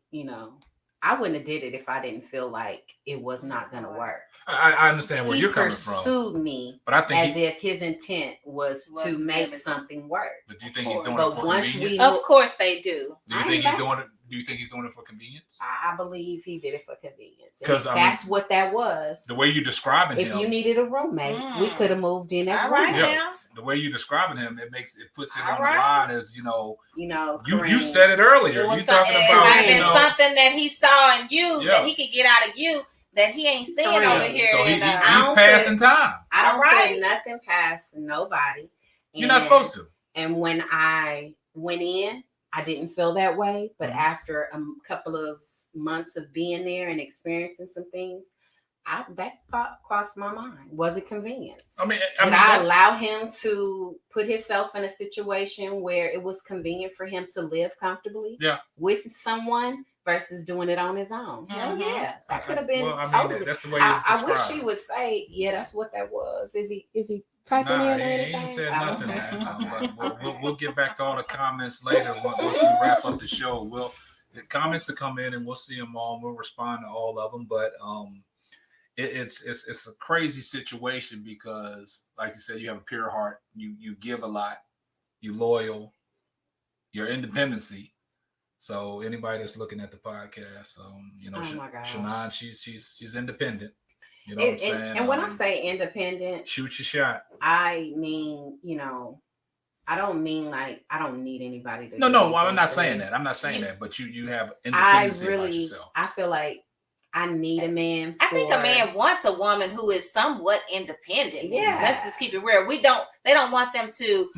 I wouldn't have did it if I didn't feel like it was not going to work. I understand where He you're coming from. pursued me, but I think as if his intent was to make something work. But do you think he's doing But it for once convenience? Of course they do. Do you think he's doing it? Do you think he's doing it for convenience? I believe he did it for convenience. Because that's what that was. The way you describing him. If you needed a roommate, we could have moved in as roommates. The way you describing him, it puts it on the line as you said it earlier. You talking about it might have been something that he saw in you that he could get out of you that he ain't seeing over here. So he's passing time. I don't put nothing past nobody. You're not supposed to. And when I went in, I didn't feel that way. But after a couple of months of being there and experiencing some things, that thought crossed my mind. Was it convenience? Did I allow him to put himself in a situation where it was convenient for him to live comfortably with someone versus doing it on his own? Hell yeah. That could have been totally. That's the way it's described. I wish he would say, yeah, that's what that was. Is he typing in or anything? He ain't said nothing. But we'll get back to all the comments later once we wrap up the show. The comments will come in and we'll see them all. We'll respond to all of them. But it's a crazy situation because, like you said, you have a pure heart. You give a lot. You're loyal. Your independency. So anybody that's looking at the podcast, Shanon, she's independent. You know what I'm saying? And when I say independent, shoot your shot. I mean, I don't mean like I don't need anybody to. No, I'm not saying that. I'm not saying that. But you have independence about yourself. I feel like I need a man. I think a man wants a woman who is somewhat independent. Yeah, let's just keep it real. They don't want them to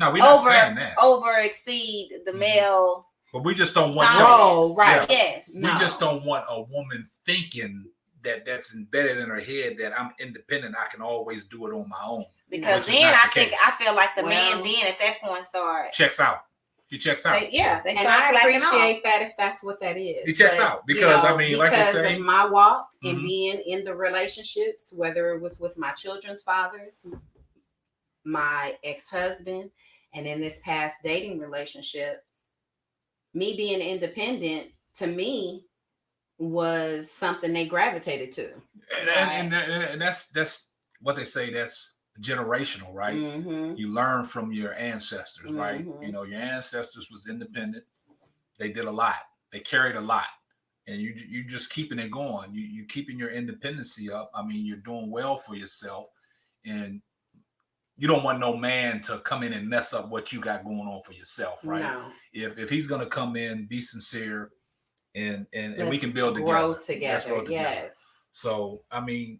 over exceed the male. But we just don't want. Oh, right. Yeah. Yes. We just don't want a woman thinking that's embedded in her head that I'm independent. I can always do it on my own. Because then I feel like the man then at that point checks out. He checks out. They start and I appreciate that if that's what that is. He checks out because like you say, because of my walk and being in the relationships, whether it was with my children's fathers, my ex-husband, and in this past dating relationship, me being independent to me was something they gravitated to. And that's what they say. That's generational, right? You learn from your ancestors, right? Your ancestors was independent. They did a lot. They carried a lot. And you just keeping it going. You keeping your independency up. I mean, you're doing well for yourself. And you don't want no man to come in and mess up what you got going on for yourself, right? No. If he's gonna come in, be sincere, and we can build together. Grow together. Yes. So I mean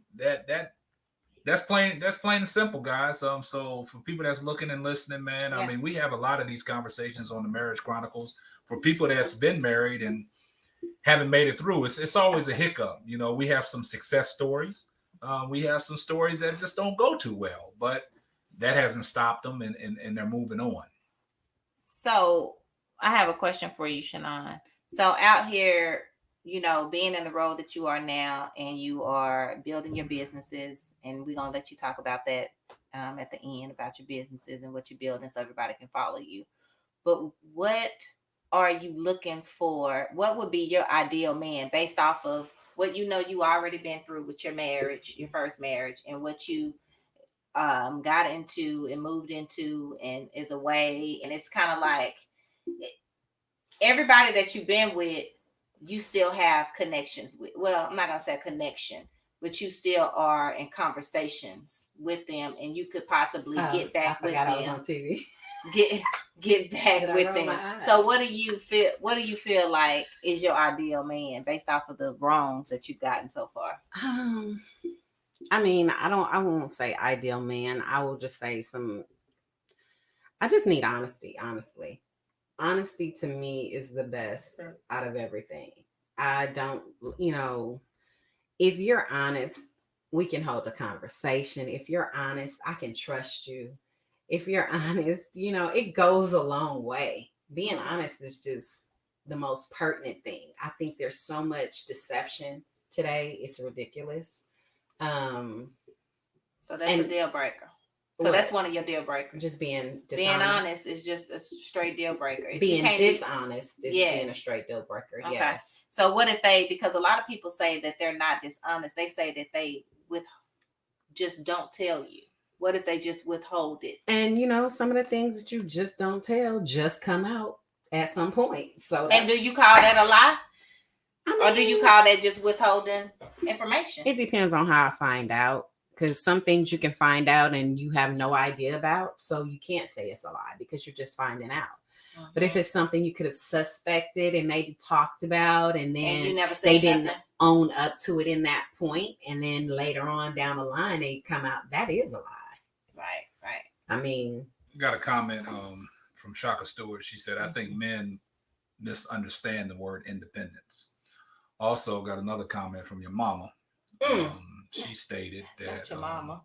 that's plain and simple, guys. So for people that's looking and listening, man, I mean, we have a lot of these conversations on the Marriage Chronicles. For people that's been married and haven't made it through, it's always a hiccup. We have some success stories. We have some stories that just don't go too well, but that hasn't stopped them, and they're moving on. So I have a question for you, Shanon. So out here, being in the role that you are now, and you are building your businesses, and we're going to let you talk about that at the end, about your businesses and what you're building so everybody can follow you. But what are you looking for? What would be your ideal man based off of what you already been through with your marriage, your first marriage, and what you got into and moved into and is away? And it's kind of like everybody that you've been with, you still have connections with. Well, I'm not going to say a connection, but you still are in conversations with them, and you could possibly get back with them. I was on TV. Get back with them. So what do you feel like is your ideal man based off of the wrongs that you've gotten so far? I mean, I won't say ideal man. I will just say I just need honesty, honestly. Honesty to me is the best out of everything. I don't, if you're honest, we can hold a conversation. If you're honest, I can trust you. If you're honest, it goes a long way. Being honest is just the most pertinent thing. I think there's so much deception today. It's ridiculous. So that's a deal breaker. So that's one of your deal breakers. Just being dishonest. Being honest is just a straight deal breaker. If being dishonest is yes. being a straight deal breaker. Okay. Yes. So what if they, because a lot of people say that they're not dishonest, they say that they just don't tell you. What if they just withhold it? And you know, some of the things that you just don't tell just come out at some point. So and do you call that a lie? I mean, or do you call that just withholding information? It depends on how I find out. Because some things you can find out and you have no idea about. So you can't say it's a lie because you're just finding out. Mm-hmm. But if it's something you could have suspected and maybe talked about and then and you never they didn't own up to it in that point, and then later on down the line they come out, that is a lie. Right. I mean, got a comment from Shaka Stewart. She said, I think men misunderstand the word independence. Also got another comment from your mama. She stated that your mama.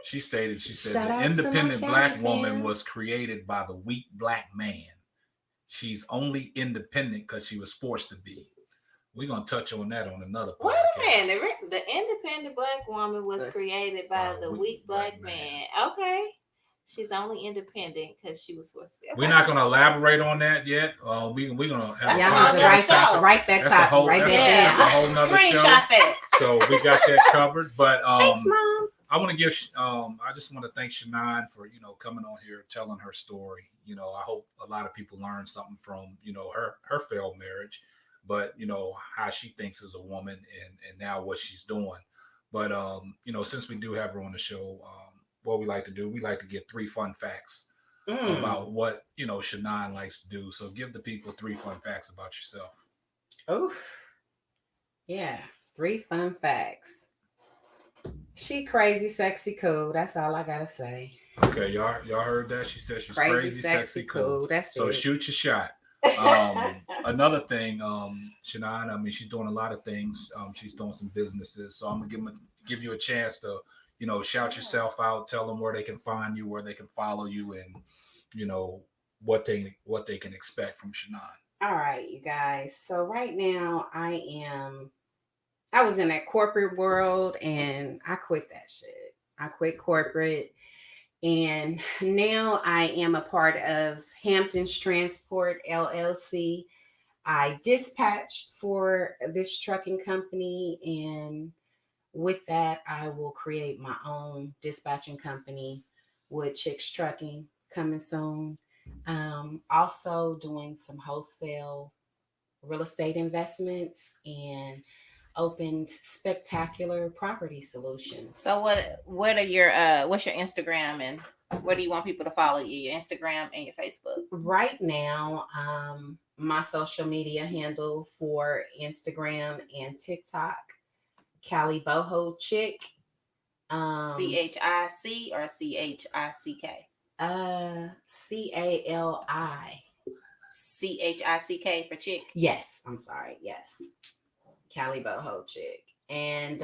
She said the independent black woman was created by the weak black man. She's only independent because she was forced to be. We're gonna touch on that on another podcast. Wait a minute. The independent black woman was created by the weak black man. Okay. She's only independent because she was forced to be. Okay. We're not going to elaborate on that yet. We're going to have write that that's top. That's a whole nother show. That. So we got that covered. But thanks, Mom. I want to give. I just want to thank Shanon for coming on here telling her story. I hope a lot of people learn something from her failed marriage, but how she thinks as a woman and now what she's doing. But since we do have her on the show. What we like to do, we like to give 3 fun facts about what Shanon likes to do. So give the people 3 fun facts about yourself. Oh, yeah, 3 fun facts. She crazy, sexy, cool. That's all I gotta say. Okay, y'all heard that? She said she's crazy, sexy, cool. That's so it. Shoot your shot. Another thing, Shanon. I mean, she's doing a lot of things. She's doing some businesses. So I'm gonna give you a chance to. Shout yourself out, tell them where they can find you, where they can follow you, and, what they can expect from Shanon. All right, you guys. So right now I was in that corporate world and I quit that shit. I quit corporate and now I am a part of Hampton's Transport LLC. I dispatch for this trucking company, and with that, I will create my own dispatching company with Chicks Trucking coming soon. Also doing some wholesale real estate investments and opened Spectacular Property Solutions. So what are your what's your Instagram and where do you want people to follow you? Your Instagram and your Facebook? Right now, my social media handle for Instagram and TikTok, Cali Boho Chick. CHIC or CHICK? CALI. CHICK for chick. Yes, I'm sorry. Yes, Cali Boho Chick, and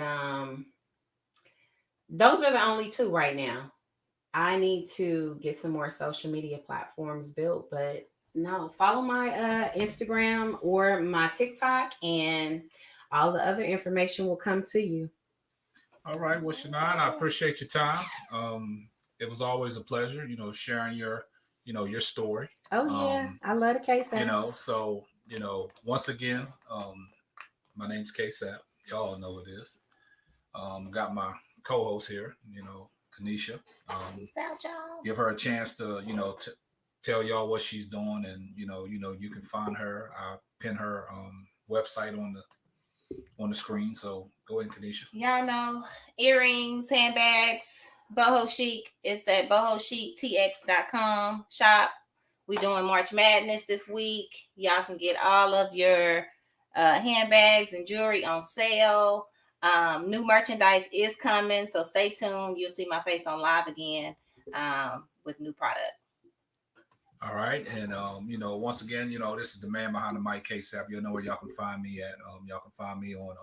those are the only 2 right now. I need to get some more social media platforms built, but no, follow my Instagram or my TikTok, and all the other information will come to you. All right, well, Shanon, I appreciate your time. It was always a pleasure, sharing your story. Oh yeah, I love the K-Saps. So once again, my name's K-Sap. Y'all know it is. Got my co-host here, Kanisha. Give her a chance to, to tell y'all what she's doing, and you can find her. I pin her website on the screen. So go ahead, Kanisha. Y'all know earrings, handbags, boho chic. It's at bohochictx.com shop. We doing March Madness this week. Y'all can get all of your handbags and jewelry on sale. New merchandise is coming, so stay tuned. You'll see my face on live again with new product. All right, and once again, this is the man behind the mic, K-Sap. You know where y'all can find me at. Y'all can find me on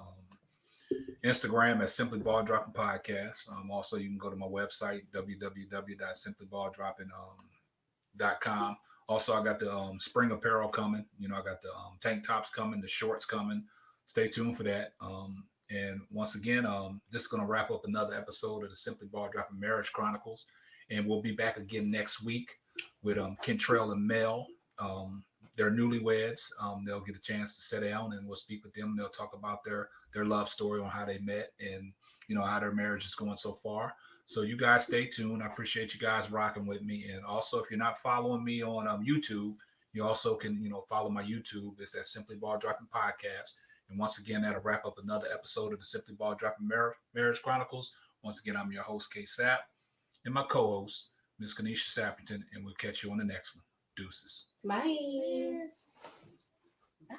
Instagram at Simply Ball Dropping Podcast. Also, you can go to my website www.simplyballdropping.com. Also, I got the spring apparel coming. I got the tank tops coming, the shorts coming. Stay tuned for that. And once again, this is going to wrap up another episode of the Simply Ball Dropping Marriage Chronicles. And we'll be back again next week with Kentrell and Mel. They're newlyweds. They'll get a chance to sit down and we'll speak with them. They'll talk about their love story on how they met and, you know, how their marriage is going so far. So you guys stay tuned. I appreciate you guys rocking with me. And also, if you're not following me on YouTube, you also can, you know, follow my YouTube. It's at Simply Ball Dropping Podcast. And once again, that'll wrap up another episode of the Simply Ball Dropping Marriage Chronicles. Once again, I'm your host, K Sapp, and my co-host, Miss Kanisha Sappington, and we'll catch you on the next one. Deuces. Bye. Yes.